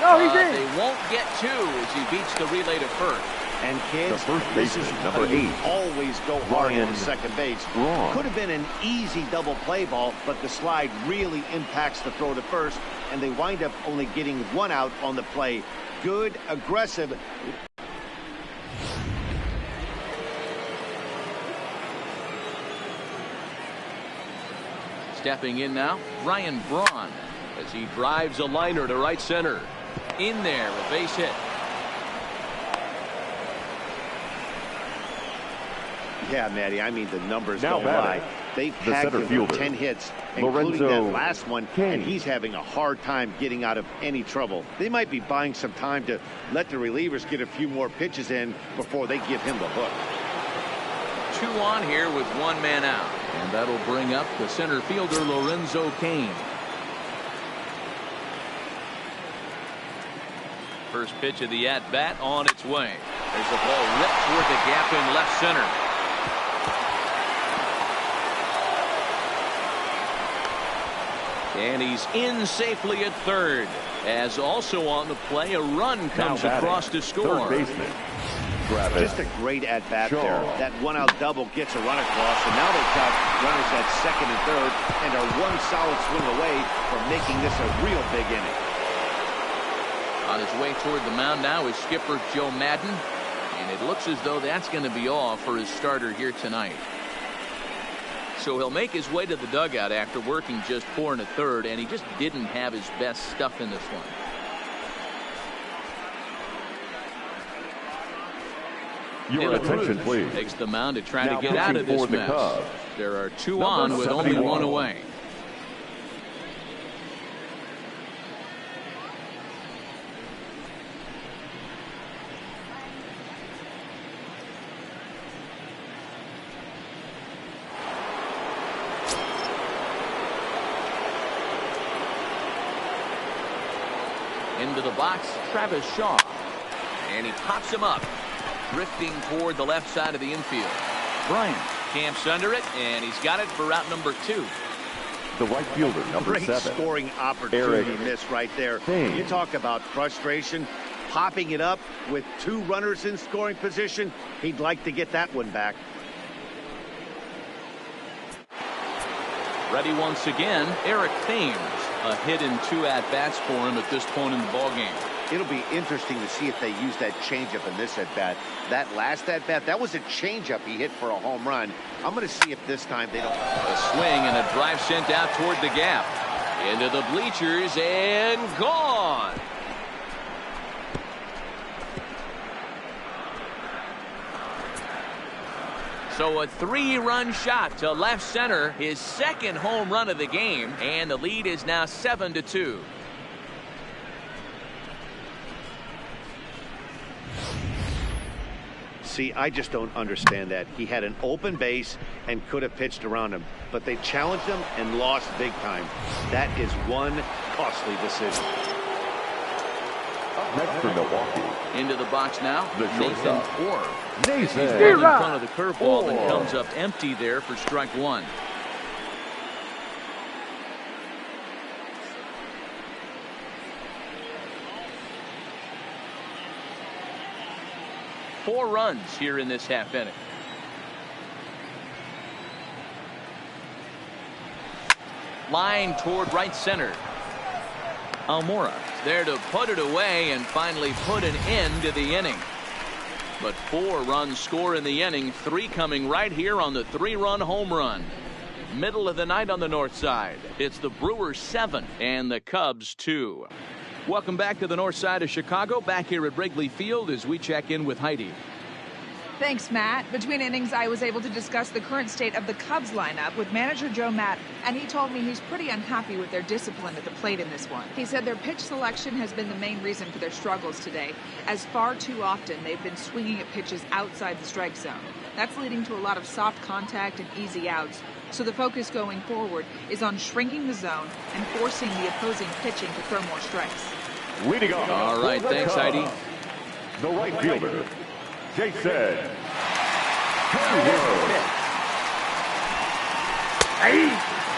No, he's in. They won't get 2 as he beats the relay to first. And kids, The first this baseman, is number how you 8, always go hard Ryan on second base. Braun. Could have been an easy double play ball, but the slide really impacts the throw to first, and they wind up only getting 1 out on the play. Good, aggressive. Stepping in now, Ryan Braun as he drives a liner to right center. In there, a base hit. Yeah, Matty, I mean, the numbers Now don't batting, lie. They've the tagged center him fielder, 10 hits, including Lorenzo that last one, Cain. and he's having a hard time getting out of any trouble. They might be buying some time to let the relievers get a few more pitches in before they give him the hook. 2 on here with 1 man out. And that'll bring up the center fielder, Lorenzo Cain. First pitch of the at-bat on its way. There's a ball ripped toward the gap in left center. And he's in safely at third. As also on the play, a run comes Now batting, across to score. Third baseman, grab it. Just a great at-bat Sure. there. That one-out double gets a run across, and now they've got runners at second and third and are one solid swing away from making this a real big inning. On his way toward the mound now is skipper Joe Madden, and it looks as though that's going to be all for his starter here tonight. So he'll make his way to the dugout after working just 4 1/3, and he just didn't have his best stuff in this one. Your attention, please. Takes the mound to try Now to get out of pitching this for the mess. Cubs, There are 2 number on with only 71. 1 away. Into the box, Travis Shaw. And he pops him up, drifting toward the left side of the infield. Bryant camps under it, and he's got it for route number 2. The right fielder, number Great 7. scoring opportunity Eric miss right there. Thames. You talk about frustration. Popping it up with 2 runners in scoring position. He'd like to get that one back. Ready once again, Eric Thames. A hit in 2 at-bats for him at this point in the ballgame. It'll be interesting to see if they use that changeup in this at-bat. That last at-bat, that was a changeup he hit for a home run. I'm going to see if this time they don't. A swing and a drive sent out toward the gap. Into the bleachers and gone. So a 3-run shot to left center, his second home run of the game, and the lead is now 7-2. See, I just don't understand that. He had an open base and could have pitched around him, but they challenged him and lost big time. That is one costly decision. Up next for Milwaukee, Into the box now, the Nathan shortstop, Orr. Nathan. He's in front of the curveball and comes up empty there for strike 1. Four runs here in this half inning. Line toward right center. Almora there to put it away and finally put an end to the inning. But 4 runs score in the inning, 3 coming right here on the 3-run home run. Middle of the night on the north side. It's the Brewers 7 and the Cubs 2. Welcome back to the north side of Chicago, back here at Wrigley Field as we check in with Heidi. Thanks, Matt. Between innings, I was able to discuss the current state of the Cubs lineup with manager Joe Madden, and he told me he's pretty unhappy with their discipline at the plate in this one. He said their pitch selection has been the main reason for their struggles today, as far too often they've been swinging at pitches outside the strike zone. That's leading to a lot of soft contact and easy outs, so the focus going forward is on shrinking the zone and forcing the opposing pitching to throw more strikes. Leading off. All right, thanks, Heidi. The right fielder, Jason.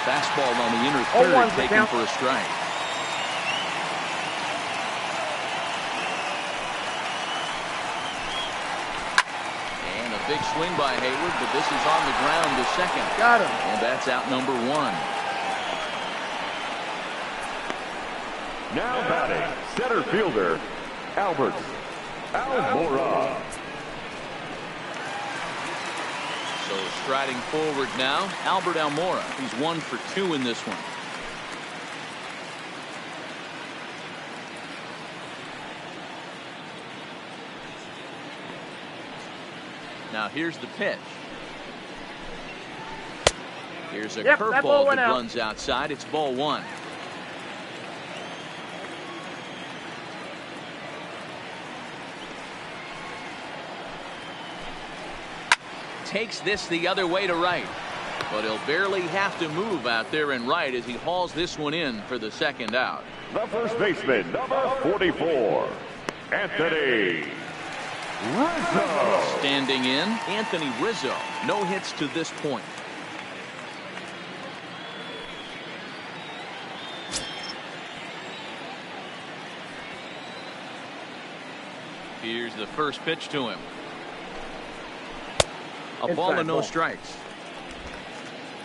Fastball on the inner third, taken for a strike. And a big swing by Hayward, but this is on the ground to second. Got him. And that's out number 1. Now batting, center fielder, Albert Almora. So striding forward now, Albert Almora. He's 1 for 2 in this one. Now here's the pitch. Here's a curveball that runs outside. It's ball 1. Takes this the other way to right, but he'll barely have to move out there in right as he hauls this one in for the second out. The first baseman, number 44, Anthony Rizzo. Standing in, Anthony Rizzo. No hits to this point. Here's the first pitch to him. A ball and no strikes.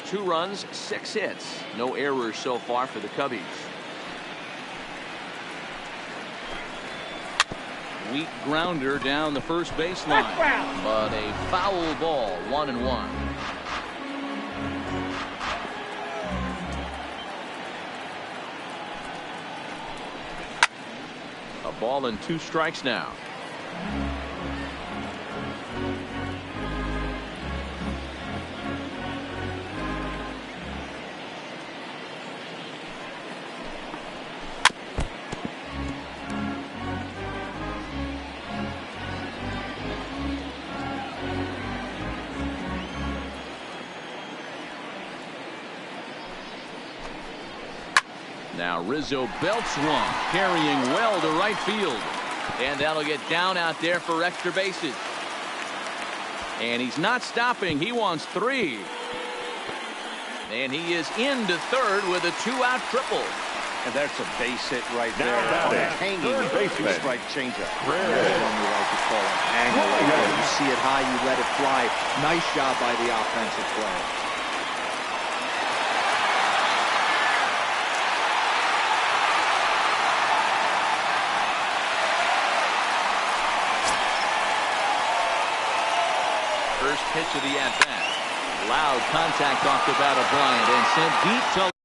2 runs, 6 hits. No errors so far for the Cubbies. Weak grounder down the first baseline. But a foul ball, 1-1. A ball and 2 strikes now. Now Rizzo belts one, carrying well to right field. And that'll get down out there for extra bases. And he's not stopping. He wants 3. And he is into third with a 2-out triple. And that's a base hit right Now there. batting, Hanging third baseman. 2-strike changeup. You see it high, you let it fly. Nice job by the offensive player. First pitch of the at-bat. Loud contact off the bat of Bryant and sent deep to left.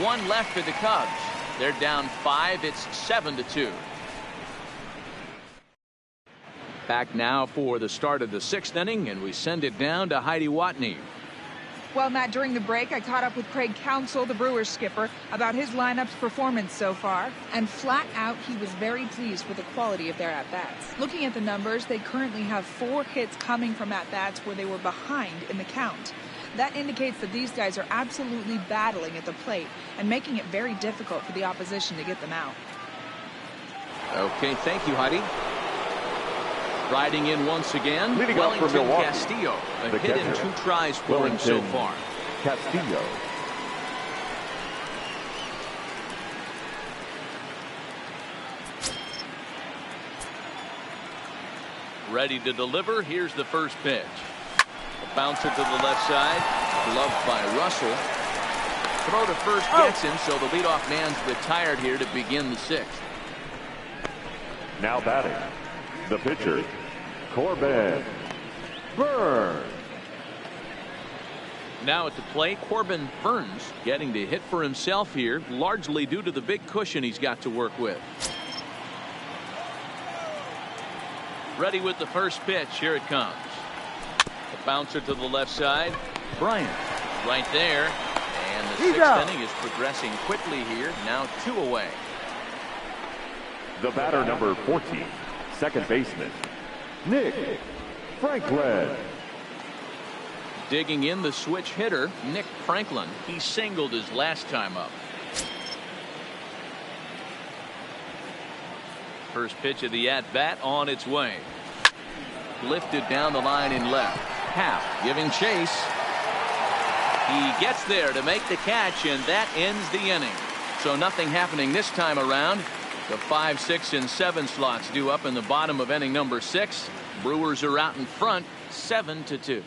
1 left for the Cubs. They're down 5. It's 7-2. Back now for the start of the 6th inning, and we send it down to Heidi Watney. Well, Matt, during the break, I caught up with Craig Counsell, the Brewers skipper, about his lineup's performance so far. And flat out, he was very pleased with the quality of their at-bats. Looking at the numbers, they currently have 4 hits coming from at-bats where they were behind in the count. That indicates that these guys are absolutely battling at the plate and making it very difficult for the opposition to get them out. Okay, thank you, Heidi. Riding in once again, Leading off for Wellington Milwaukee, Castillo. A the hit and catcher, 2 tries for him so Wellington far. Castillo. Ready to deliver. Here's the first pitch. A bouncer to the left side. Gloved by Russell. Throw to first gets him, so the leadoff man's retired here to begin the 6th. Now batting, the pitcher, Corbin Burns. Now at the plate, Corbin Burns getting to hit for himself here, largely due to the big cushion he's got to work with. Ready with the first pitch. Here it comes. A bouncer to the left side. Bryant right there. And the 6th inning is progressing quickly here. Now 2 away. The batter, number 14, second baseman, Nick Franklin. Digging in the switch hitter, Nick Franklin. He singled his last time up. First pitch of the at-bat on its way. Lifted down the line in left. Happ giving chase. He gets there to make the catch, and that ends the inning. So nothing happening this time around. The 5, 6, and 7 slots due up in the bottom of inning number 6. Brewers are out in front, 7-2.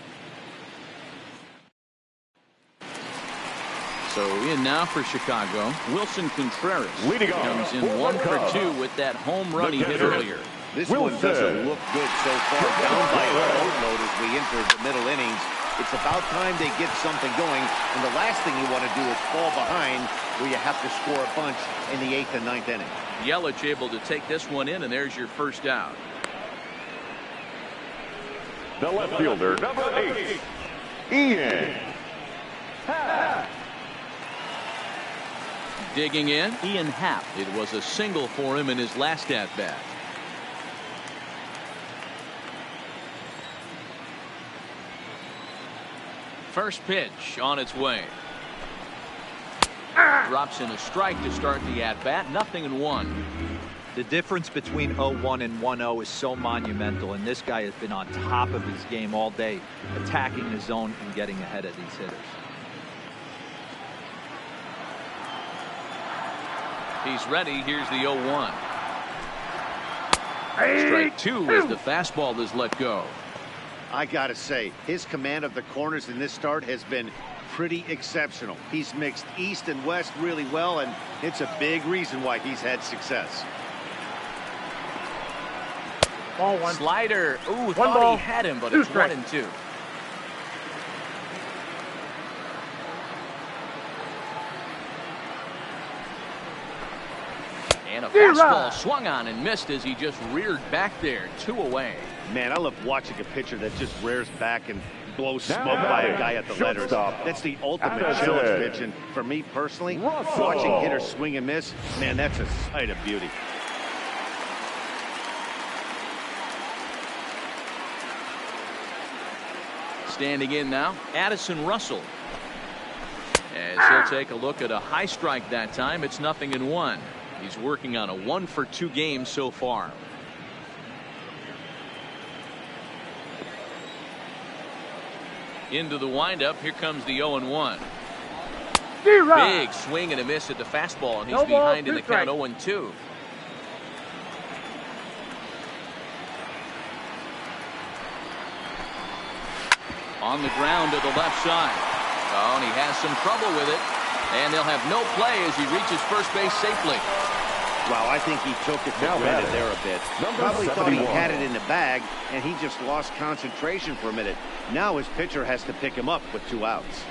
So in now for Chicago, Wilson Contreras Leading off comes in for 1 the for Cubs, 2 with that home run he hit earlier. This Wilson. one doesn't look good so far. Down by a boatload as we enter the middle innings. It's about time they get something going, and the last thing you want to do is fall behind where you have to score a bunch in the 8th and 9th inning. Yelich able to take this one in, and there's your first out. The left fielder, number 8, Ian Happ. Digging in, Ian Happ. It was a single for him in his last at-bat. First pitch on its way. Drops in a strike to start the at-bat. 0-1. The difference between 0-1 and 1-0 is so monumental, and this guy has been on top of his game all day, attacking the zone and getting ahead of these hitters. He's ready. Here's the 0-1. Strike 2 as the fastball is let go. I gotta say, his command of the corners in this start has been pretty exceptional. He's mixed east and west really well, and it's a big reason why he's had success. Ball one. Slider. Ooh, One thought ball, he had him, but two it's strikes. 1-2. And a fastball swung on and missed as he just reared back there. 2 away. Man, I love watching a pitcher that just rears back and blows smoke by a guy at the letters. That's the ultimate challenge pitch. And for me personally, watching hitters swing and miss, man, that's a sight of beauty. Standing in now, Addison Russell. As he'll take a look at a high strike that time. It's 0-1. He's working on a 1-for-2 game so far. Into the windup. Here comes the 0-1. Big swing and a miss at the fastball, and he's behind in the count 0-2. On the ground to the left side. Oh, and he has some trouble with it. And they'll have no play as he reaches first base safely. Wow, I think he took it for granted there a bit. Probably thought he had it in the bag, and he just lost concentration for a minute. Now his pitcher has to pick him up with 2 outs.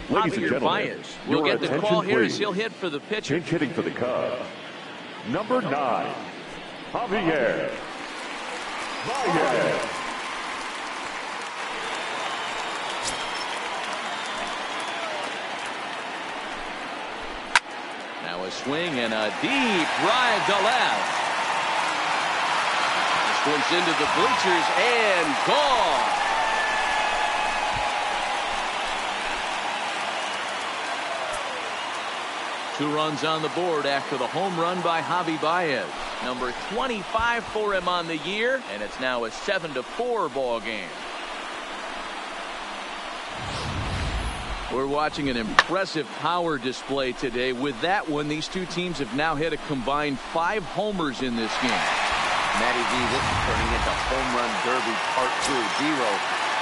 Ladies and gentlemen, Baez will get the call here as he'll hit for the pitcher. Pinch hitting for the Cubs, number 9, Javier Baez. Now a swing and a deep drive to left. This one's into the bleachers and gone. Two runs on the board after the home run by Javi Baez. Number 25 for him on the year, and it's now a 7-4 ball game. We're watching an impressive power display today. With that one, these two teams have now hit a combined 5 homers in this game. Matty V, this is turning into home run derby part 2.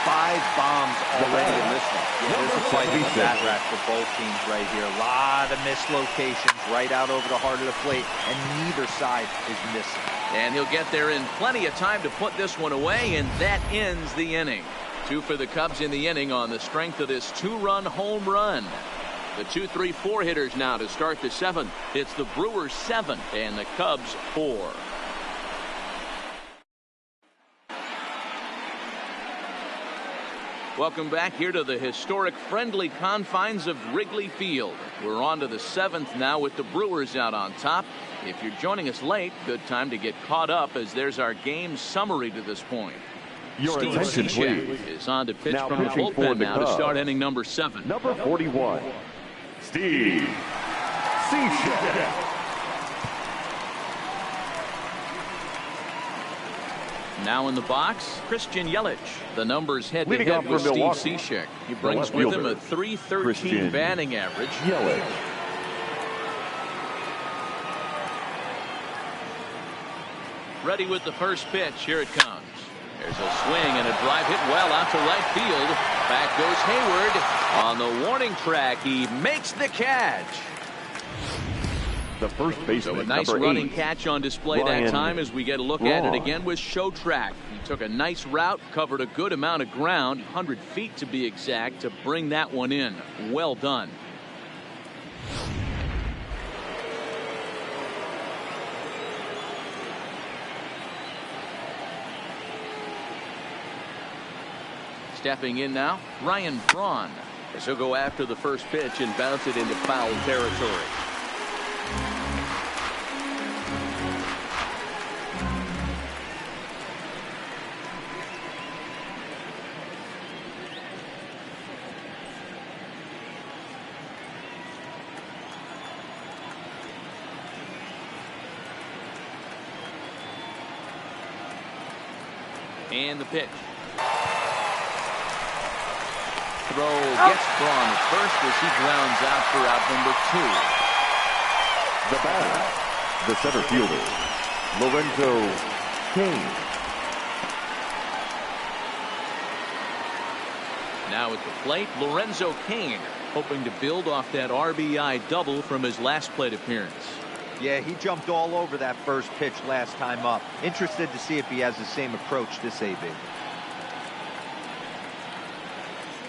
5 bombs already in this one. Yeah, this is quite a bat rack for both teams right here. A lot of missed locations right out over the heart of the plate, and neither side is missing. And he'll get there in plenty of time to put this one away, and that ends the inning. 2 for the Cubs in the inning on the strength of this 2-run home run. The 2-3-4 hitters now to start the 7th. It's the Brewers 7 and the Cubs 4. Welcome back here to the historic friendly confines of Wrigley Field. We're on to the 7th now with the Brewers out on top. If you're joining us late, good time to get caught up as there's our game summary to this point. Your Steve attention, Cishek please. is on to pitch Now from the pitching for bullpen the now to Cubs, start inning number 7. number 41, Steve Cishek. Now in the box, Christian Yelich. The numbers head to Leading head off with for Steve Milwaukee, Cishek. He brings left with him fielder, a .313 Christian batting average. Yelich. Ready with the first pitch. Here it comes. There's a swing and a drive hit well out to right field. Back goes Hayward on the warning track. He makes the catch. The first baseman, So a nice number running 8, catch on display Ryan that time as we get a look at it Braun. again with show track. He took a nice route, covered a good amount of ground, 100 feet to be exact, to bring that one in. Well done. Stepping in now, Ryan Braun, as he'll go after the first pitch and bounce it into foul territory. And the pitch. Throw gets drawn at first as he grounds out for out number 2. The batter, the center fielder, Lorenzo Cain. Now at the plate, Lorenzo Cain, hoping to build off that RBI double from his last plate appearance. Yeah, he jumped all over that first pitch last time up. Interested to see if he has the same approach this AB.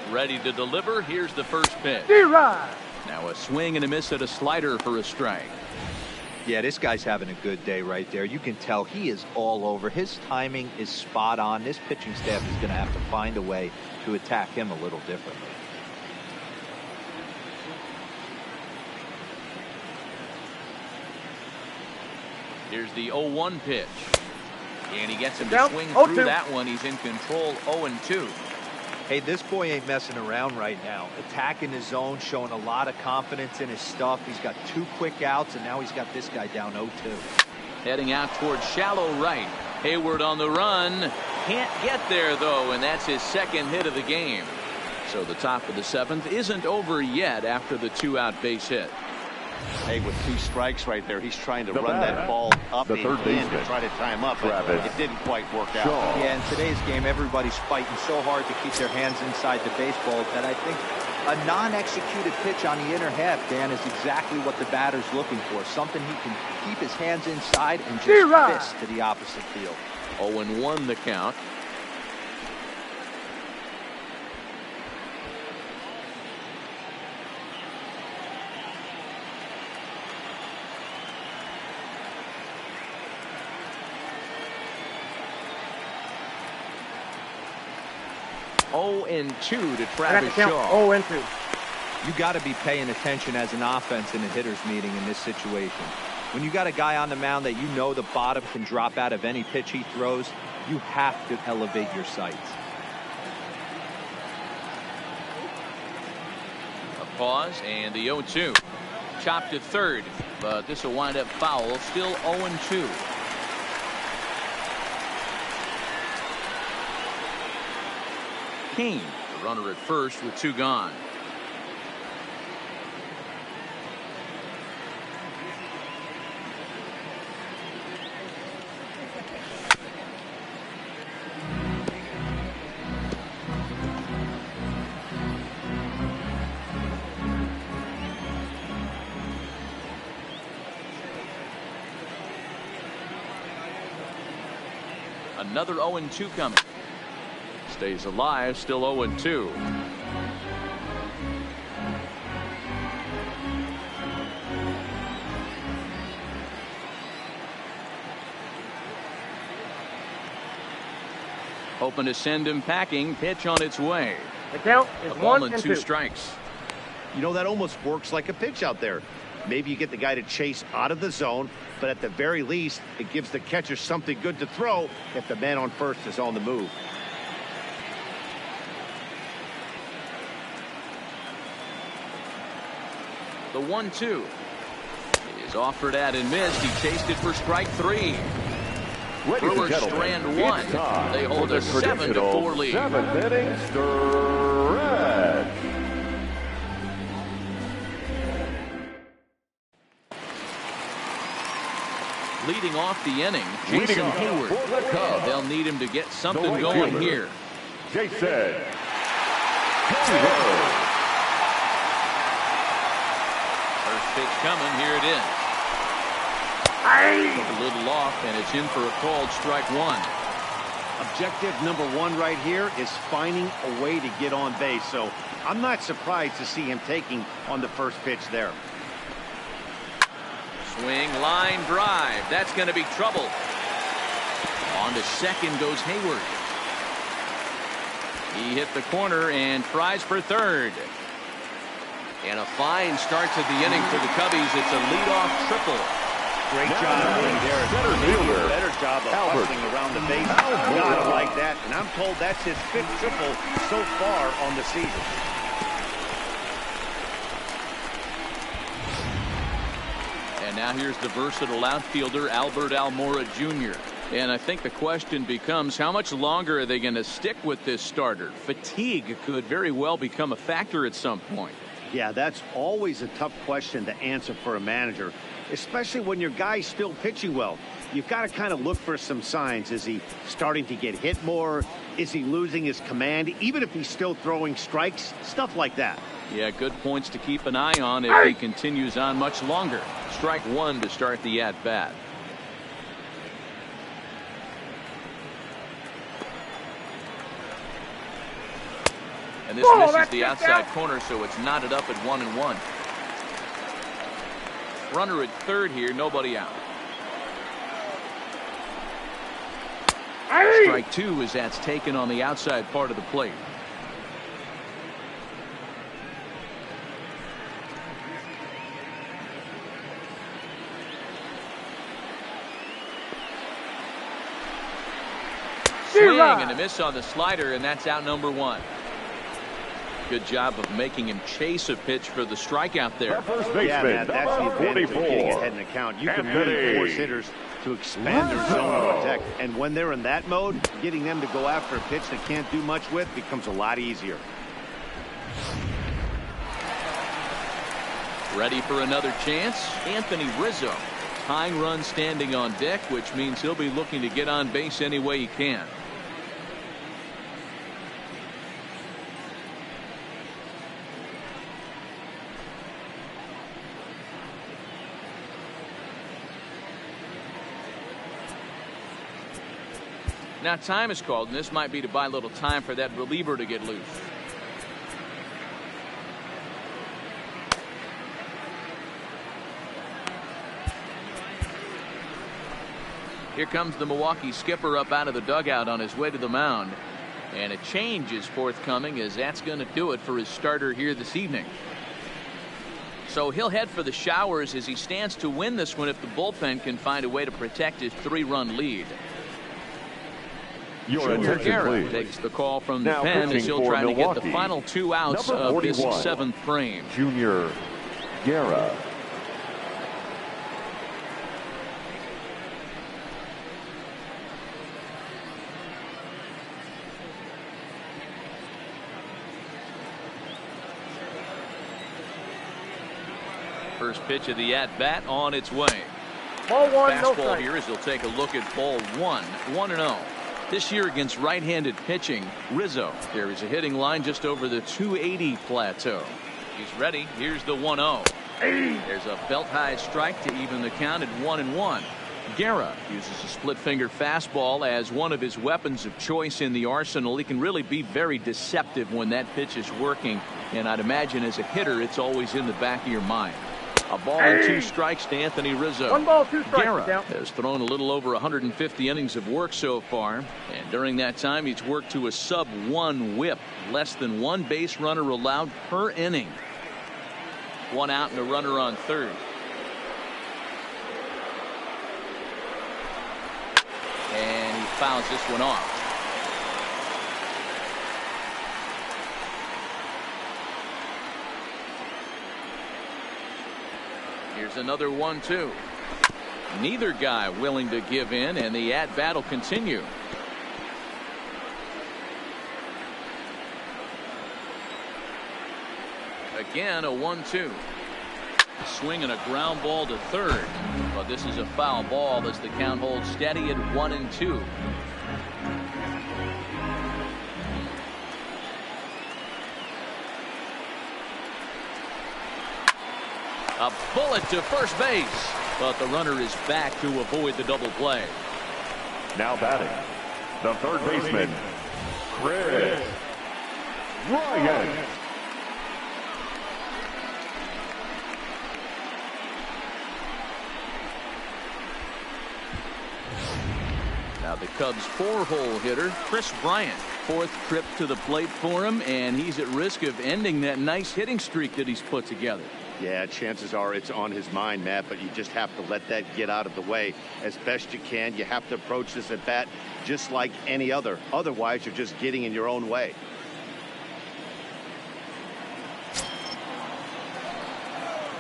Ready to deliver. Here's the first pitch. D-Rod. Now a swing and a miss at a slider for a strike. Yeah, this guy's having a good day right there. You can tell he is all over. His timing is spot on. This pitching staff is going to have to find a way to attack him a little differently. Here's the 0-1 pitch. And he gets him to Down. swing 0-2. through that one. He's in control 0-2. Hey, this boy ain't messing around right now. Attacking his zone, showing a lot of confidence in his stuff. He's got 2 quick outs, and now he's got this guy down 0-2. Heading out towards shallow right. Hayward on the run. Can't get there, though, and that's his second hit of the game. So the top of the 7th isn't over yet after the 2-out base hit. Hey, with 2 strikes right there, he's trying to The run batter, that ball up the and third in baseman, to try to tie him up, but Travis it didn't quite work out. Shaw. Yeah, in today's game, everybody's fighting so hard to keep their hands inside the baseball that I think a non-executed pitch on the inner half, Dan, is exactly what the batter's looking for. Something he can keep his hands inside and just fist to the opposite field. 0-1 the count. (0-2) to Travis Shaw. 0-2. You got to be paying attention as an offense in a hitter's meeting in this situation. When you got a guy on the mound that you know the bottom can drop out of any pitch he throws, you have to elevate your sights. A pause and the 0-2. Chopped to third, but this will wind up foul. Still 0-2. Cain, the runner at first with 2 gone. Another 0-2 coming. Stays alive, still 0-2. Hoping to send him packing. Pitch on its way. The count is A ball 1 and 2 2 strikes. You know, that almost works like a pitch out there. Maybe you get the guy to chase out of the zone, but at the very least, it gives the catcher something good to throw if the man on first is on the move. The 1-2 is offered at and missed. He chased it for strike 3. Ladies and Brewers gentlemen, strand 1. it's time They hold for a the 7-4 lead. 7th inning stretch. Leading off the inning, Leading Jason off Hayward. for the Cubs, They'll need him to get the something right going fielder, here. Jason Hayward. First pitch coming. Here it is. Took a little off, and it's in for a called strike 1. Objective number 1 right here is finding a way to get on base. So I'm not surprised to see him taking on the first pitch there. Swing, line drive. That's going to be trouble. On to second goes Hayward. He hit the corner and tries for third. And a fine start to the inning for the Cubbies. It's a leadoff triple. Great job doing there. Center Maybe fielder, a better job of Albert. hustling around the base. Gotta like that. And I'm told that's his 5th triple so far on the season. And now here's the versatile outfielder, Albert Almora Jr. And I think the question becomes, how much longer are they going to stick with this starter? Fatigue could very well become a factor at some point. Yeah, that's always a tough question to answer for a manager, especially when your guy's still pitching well. You've got to kind of look for some signs. Is he starting to get hit more? Is he losing his command, even if he's still throwing strikes? Stuff like that. Yeah, good points to keep an eye on if he continues on much longer. Strike one to start the at-bat. And this misses the outside corner, so it's knotted up at 1-1. Runner at third here, nobody out. Strike two as that's taken on the outside part of the plate. Swing and a miss on the slider, and that's out number one. Good job of making him chase a pitch for the strikeout there. Yeah, Matt, that's the advantage of getting ahead in the count. You can really force hitters to expand their zone to protect. And when they're in that mode, getting them to go after a pitch they can't do much with becomes a lot easier. Ready for another chance? Anthony Rizzo. Tying run standing on deck, which means he'll be looking to get on base any way he can. Now time is called, and this might be to buy a little time for that reliever to get loose. Here comes the Milwaukee skipper up out of the dugout on his way to the mound. And a change is forthcoming, as that's going to do it for his starter here this evening. So he'll head for the showers as he stands to win this one if the bullpen can find a way to protect his 3-run lead. Your attention, Guerra please. takes the call from the Now pen as he'll try to get the final two outs of this seventh frame. Junior Guerra. First pitch of the at-bat on its way. Ball one, no Fastball strike. here as he'll take a look at ball one. 1-0. This year against right-handed pitching, Rizzo carries a hitting line just over the 280 plateau. He's ready. Here's the 1-0. There's a belt-high strike to even the count at 1-1. Guerra uses a split-finger fastball as one of his weapons of choice in the arsenal. He can really be very deceptive when that pitch is working, and I'd imagine as a hitter it's always in the back of your mind. A ball and 2 strikes to Anthony Rizzo. 1 ball, 2 strikes. Guerra has thrown a little over 150 innings of work so far, and during that time he's worked to a sub-1 whip, less than 1 base runner allowed per inning. 1 out and a runner on third. And he fouls this one off. Here's another 1-2. Neither guy willing to give in, and the at-bat will continue. Again, a 1-2. Swing and a ground ball to third. But this is a foul ball as the count holds steady at 1-2. A bullet to first base, but the runner is back to avoid the double play. Now batting, the third baseman, Chris Ryan. Now the Cubs' 4-hole hitter, Chris Bryant. 4th trip to the plate for him, and he's at risk of ending that nice hitting streak that he's put together. Yeah, chances are it's on his mind, Matt, but you just have to let that get out of the way as best you can. You have to approach this at bat just like any other. Otherwise, you're just getting in your own way.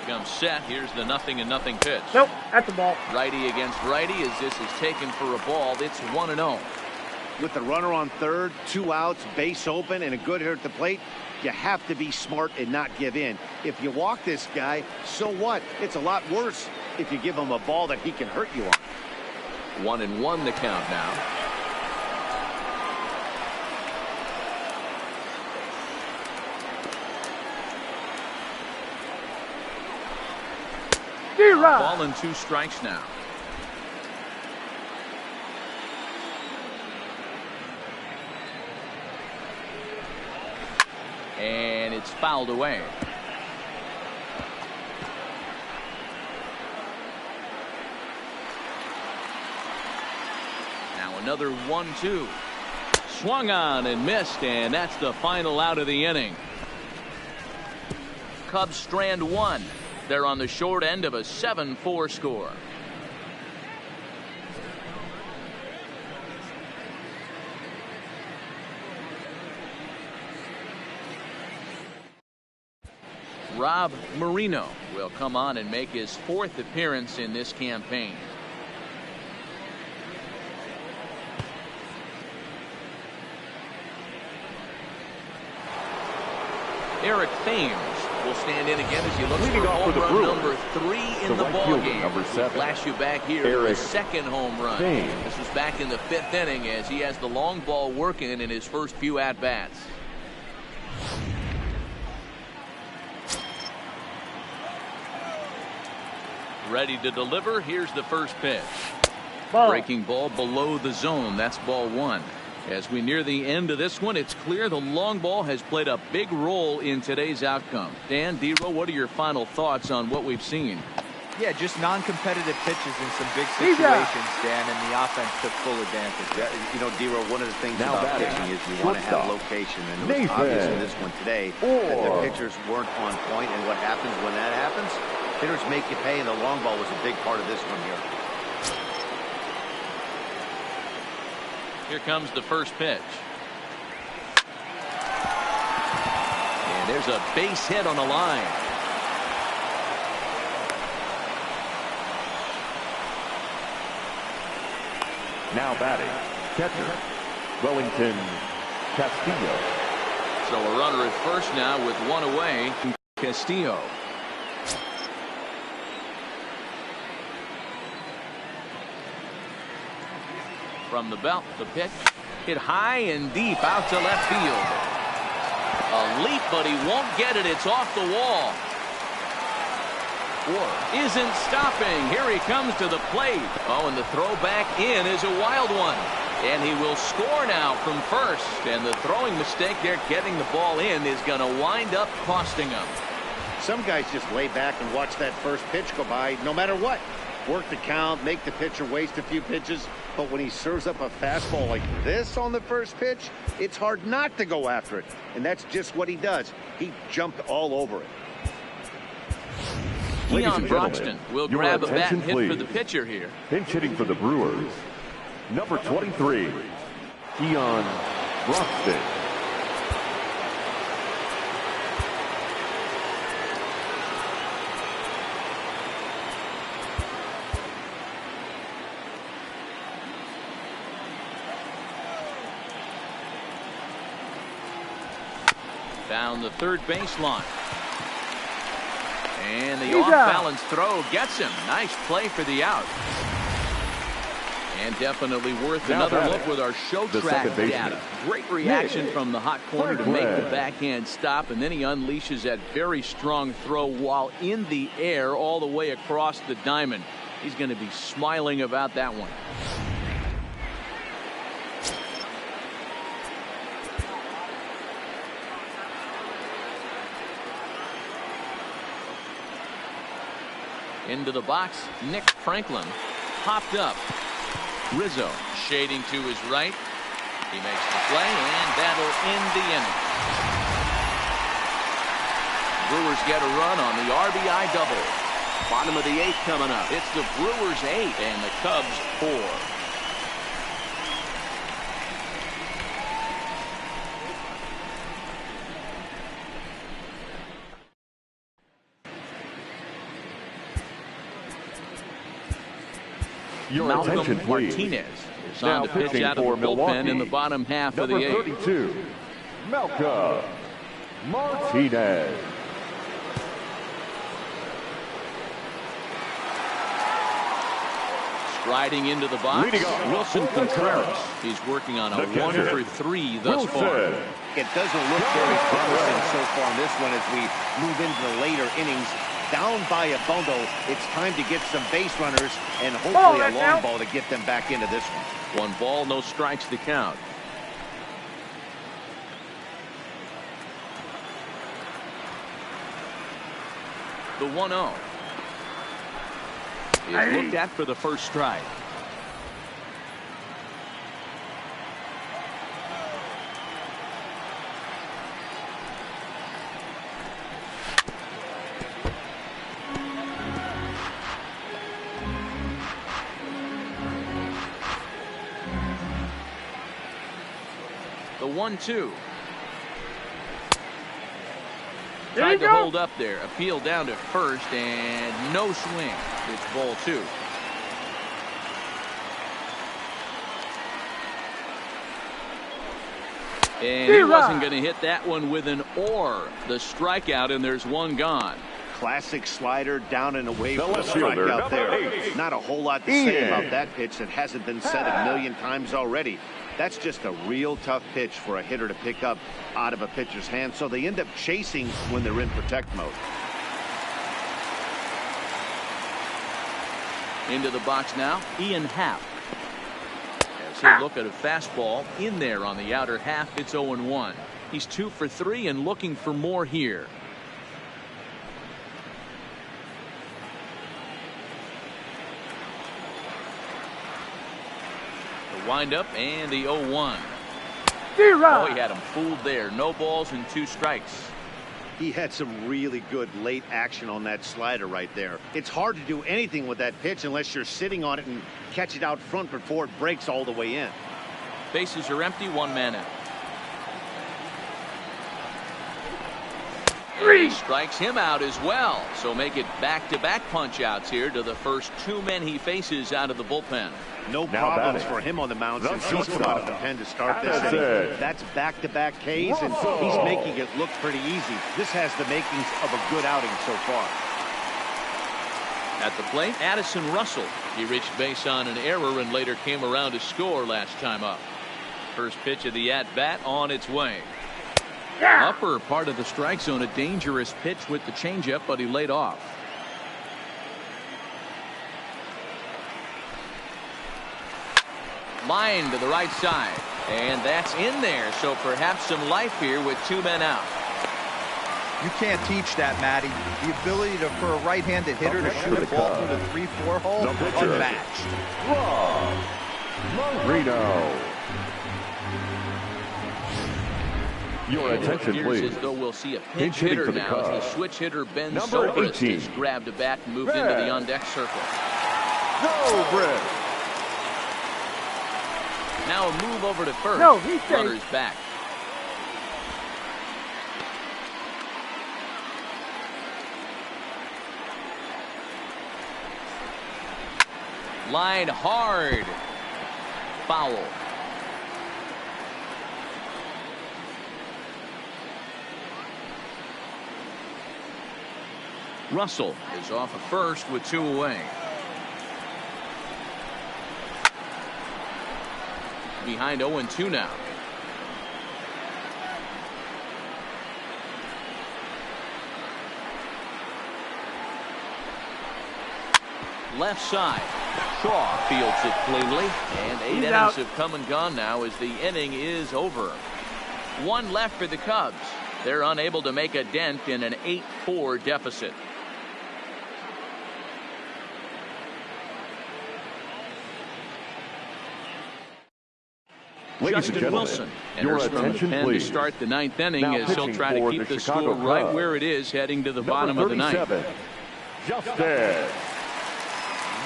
comes set. Here's the 0-0 pitch. Nope, that's a ball. Righty against righty as this is taken for a ball. It's 1-0. With the runner on third, 2 outs, base open, and a good hitter at the plate, you have to be smart and not give in. If you walk this guy, so what? It's a lot worse if you give him a ball that he can hurt you on. 1-1 the count now. Ball and 2 strikes now. And it's fouled away. Now another 1-2. Swung on and missed, and that's the final out of the inning. Cubs strand 1. They're on the short end of a 7-4 score. Rob Marino will come on and make his 4th appearance in this campaign. Eric Thames will stand in again as he looks for home run number 3 in the ball game. Number 7. Flash you back here to the 2nd home run. Thames. This was back in the 5th inning as he has the long ball working in his first few at-bats. Ready to deliver. Here's the first pitch. Ball. Breaking ball below the zone. That's ball 1. As we near the end of this one, it's clear the long ball has played a big role in today's outcome. Dan, D-Row, what are your final thoughts on what we've seen? Yeah, just non-competitive pitches in some big situations, Dan, and the offense took full advantage. Yeah, you know, D-Row, one of the things Now about batting, pitching is you want to have shortstop. location, and it was obvious in this one today that the pitchers weren't on point, and what happens when that happens? Hitters make you pay, and the long ball was a big part of this one here. Here comes the first pitch. And there's a base hit on the line. Now batting, catcher, Wellington Castillo. So a runner at first now with 1 away. Castillo. From the belt, the pitch hit high and deep out to left field. A leap, but he won't get it. It's off the wall. Isn't stopping. Here he comes to the plate. Oh, and the throw back in is a wild one. And he will score now from first. And the throwing mistake there, getting the ball in, is going to wind up costing him. Some guys just lay back and watch that first pitch go by no matter what. Work the count, make the pitcher waste a few pitches, but when he serves up a fastball like this on the first pitch, it's hard not to go after it, and that's just what he does. He jumped all over it. Keon Broxton will grab a bat and hit for the pitcher here. Pinch hitting for the Brewers, number 23, Keon Broxton. Down the third baseline. And the off-balance throw gets him. Nice play for the out. And definitely worth another look with our show track data. Great reaction from the hot corner to make the backhand stop, and then he unleashes that very strong throw while in the air all the way across the diamond. He's going to be smiling about that one. Into the box, Nick Franklin popped up. Rizzo shading to his right. He makes the play, and that'll end the inning. Brewers get a run on the RBI double. Bottom of the 8th coming up. It's the Brewers 8 and the Cubs 4. Your Malcolm attention, please. Martinez is Now on to pitch pitching out of the for bullpen Milwaukee, in the bottom half of the number 8th. 32, Malcolm Martinez. Striding into the box, Wilson Contreras. He's working on a 1-for-3 thus far. It doesn't look very promising so far in this one as we move into the later innings. Down by a bundle, it's time to get some base runners and hopefully a long ball to get them back into this one. 1 ball, no strikes to count. The 1-0 is looked at for the first strike. The 1-2. Tried to hold up there. Appeal down to first and no swing. It's ball 2. And he wasn't going to hit that one with an or. The strikeout, and there's 1 gone. Classic slider down and away from the strikeout there. Not a whole lot to say about that pitch that hasn't been said a million times already. That's just a real tough pitch for a hitter to pick up out of a pitcher's hand, so they end up chasing when they're in protect mode. Into the box now, Ian Happ. As he look at a fastball in there on the outer half, it's 0-1. He's 2 for 3 and looking for more here. Wind up and the 0-1. Oh, he had him fooled there. No balls and 2 strikes. He had some really good late action on that slider right there. It's hard to do anything with that pitch unless you're sitting on it and catch it out front before it breaks all the way in. Bases are empty, 1 man out. He strikes him out as well. So make it back-to-back punch-outs here to the first 2 men he faces out of the bullpen. No problems for him on the mound since he's come out of the pen to start this inning. That's back-to-back Ks, and he's making it look pretty easy. This has the makings of a good outing so far. At the plate, Addison Russell. He reached base on an error and later came around to score last time up. First pitch of the at-bat on its way. Upper part of the strike zone, a dangerous pitch with the changeup, but he laid off. Line to the right side, and that's in there, so perhaps some life here with 2 men out. You can't teach that, Matty. The ability for a right-handed hitter to shoot a ball through the 3-4 hole, unmatched. Marino. Your attention, please. As though we'll see a pinch hitter now as the switch hitter Ben Zobrist has grabbed a bat and moved into the on-deck circle. Zobrist. Now a move over to first. No, he's safe. Runner's back. Line hard. Foul. Russell is off of first with 2 away. Behind 0-2 now. Left side. Shaw fields it cleanly, and 8 innings have come and gone now as the inning is over. 1 left for the Cubs. They're unable to make a dent in an 8-4 deficit. Ladies and Justin gentlemen, Wilson your enters from the attention, pen please. to start the 9th inning Now as he'll pitching try to for keep the the Chicago score right Cubs, where it is heading to the bottom of the 9th. Justin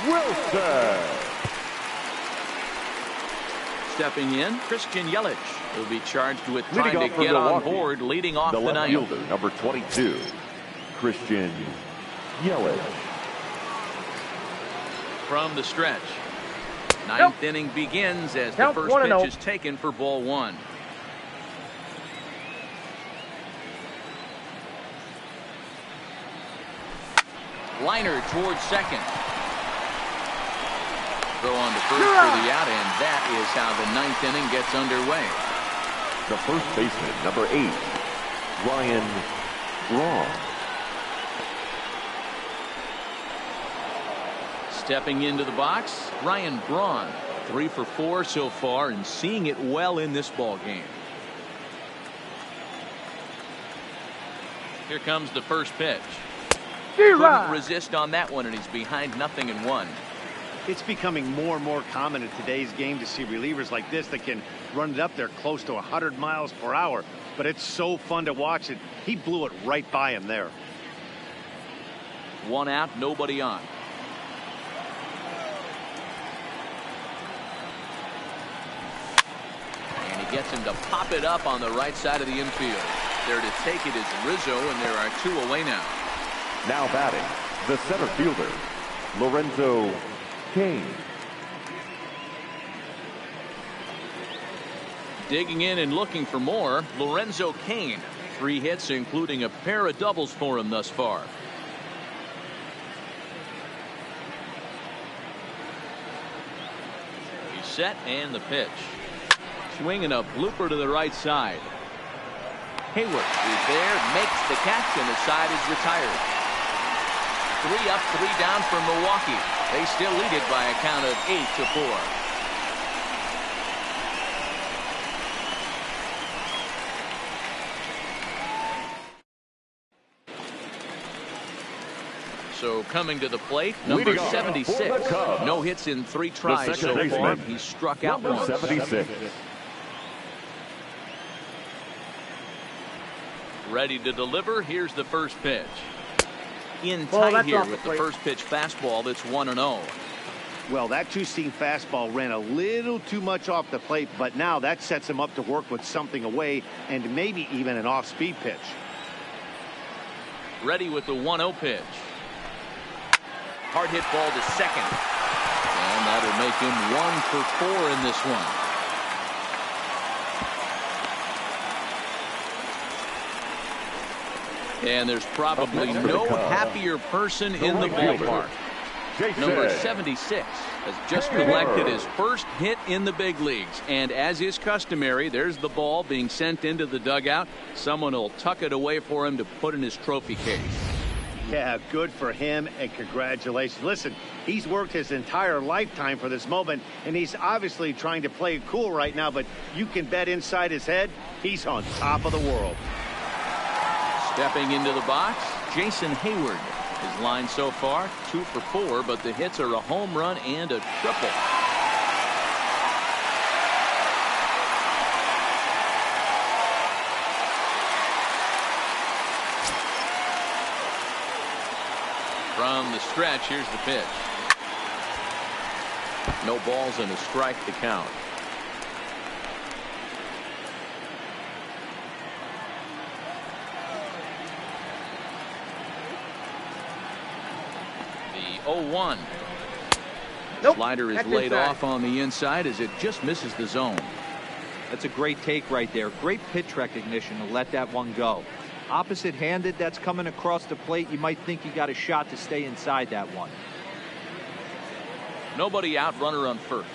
Wilson. Stepping in, Christian Yelich will be charged with Leading trying off to for get on Milwaukee, board, leading off the the left 9th. fielder, number 22, Christian Yelich. From the stretch, Ninth inning begins as the first pitch is taken for ball one. Liner towards second. Throw on to first for the out, and that is how the ninth inning gets underway. The first baseman, number 8, Ryan Braun. Stepping into the box, Ryan Braun. 3 for 4 so far and seeing it well in this ball game. Here comes the first pitch. Couldn't resist on that one, and he's behind 0-1. It's becoming more and more common in today's game to see relievers like this that can run it up there close to 100 miles per hour. But it's so fun to watch it. He blew it right by him there. 1 out, nobody on. And he gets him to pop it up on the right side of the infield. There to take it is Rizzo, and there are 2 away now. Now batting, the center fielder, Lorenzo Cain. Digging in and looking for more, Lorenzo Cain. 3 hits, including a pair of doubles for him thus far. He's set, and the pitch. Swinging a blooper to the right side. Hayward is there, makes the catch, and the side is retired. 3 up, 3 down for Milwaukee. They still lead it by a count of 8-4. So coming to the plate, number 76. No hits in 3 tries so far. He struck out once. 76. Ready to deliver. Here's the first pitch. In tight here with the first pitch fastball that's 1-0. Well, that 2-seam fastball ran a little too much off the plate, but now that sets him up to work with something away and maybe even an off-speed pitch. Ready with the 1-0 pitch. Hard hit ball to second. And that'll make him 1 for 4 in this one. And there's probably no happier person in the ballpark. Number 76 has just collected his first hit in the big leagues. And as is customary, there's the ball being sent into the dugout. Someone will tuck it away for him to put in his trophy case. Yeah, good for him, and congratulations. Listen, he's worked his entire lifetime for this moment, and he's obviously trying to play it cool right now, but you can bet inside his head, he's on top of the world. Stepping into the box, Jason Hayward. His line so far, 2 for 4, but the hits are a home run and a triple. From the stretch, here's the pitch. No balls and a strike to count. The 0-1. Nope. Slider is laid off on the inside as it just misses the zone. That's a great take right there. Great pitch recognition to let that one go. Opposite-handed, that's coming across the plate. You might think you got a shot to stay inside that one. Nobody out, runner on first.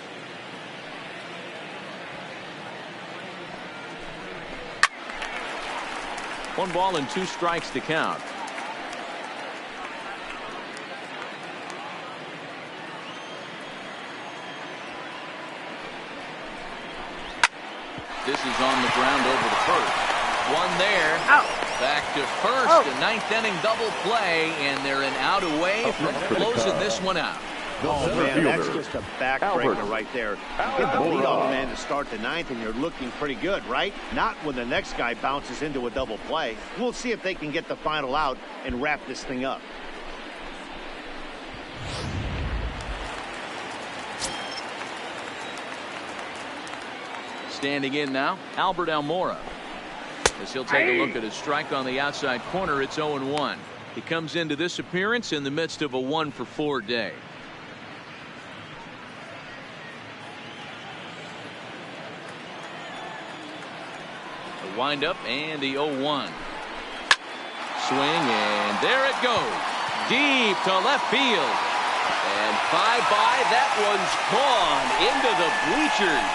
One ball and 2 strikes to count. This is on the ground over the first. One there. Out. Back to first. A ninth inning double play, and they're an out away from closing this one out. Oh, man, that's just a backbreaker right there. You get the leadoff man to start the ninth, and you're looking pretty good, right? Not when the next guy bounces into a double play. We'll see if they can get the final out and wrap this thing up. Standing in now, Albert Almora. As he'll take a look at his strike on the outside corner, it's 0-1. He comes into this appearance in the midst of a 1 for 4 day. windup and the 0-1. Swing, and there it goes. Deep to left field. And bye-bye, that one's gone into the bleachers.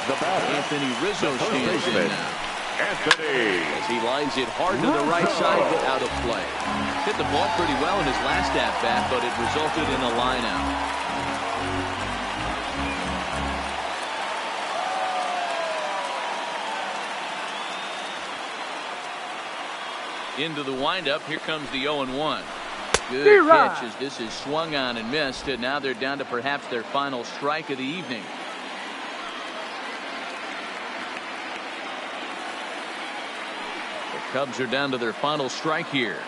The batter, Anthony Rizzo stands in now. Anthony. As he lines it hard to the right side, but out of play. Hit the ball pretty well in his last at-bat, but it resulted in a line-out. Into the windup, here comes the 0-1. Good pitch as this is swung on and missed, and now they're down to perhaps their final strike of the evening. The Cubs are down to their final strike here.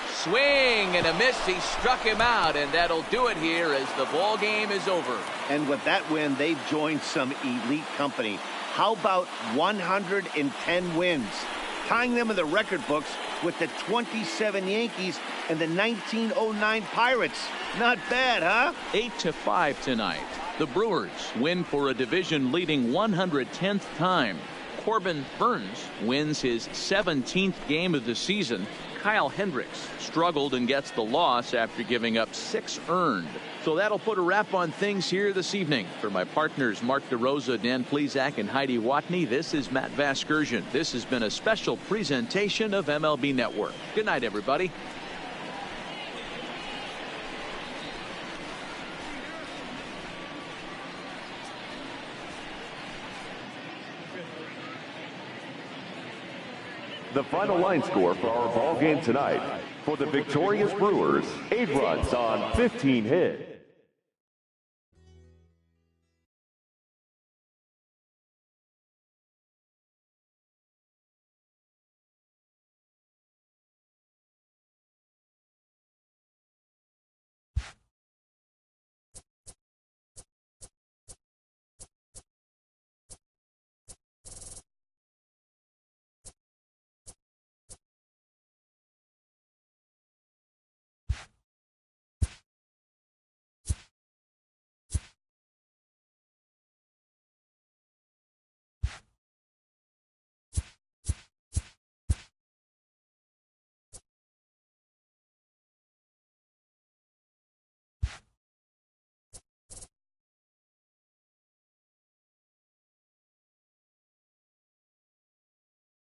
Swing and a miss. He struck him out, and that'll do it here as the ball game is over. And with that win, they've joined some elite company. How about 110 wins? Tying them in the record books with the 27 Yankees and the 1909 Pirates. Not bad, huh? 8-5 tonight. The Brewers win for a division-leading 110th time. Corbin Burns wins his 17th game of the season. Kyle Hendricks struggled and gets the loss after giving up 6 earned. So that'll put a wrap on things here this evening. For my partners Mark DeRosa, Dan Plesac, and Heidi Watney, this is Matt Vasgersian. This has been a special presentation of MLB Network. Good night, everybody. The final line score for our ball game tonight. For the victorious Brewers, 8 runs on 15 hits.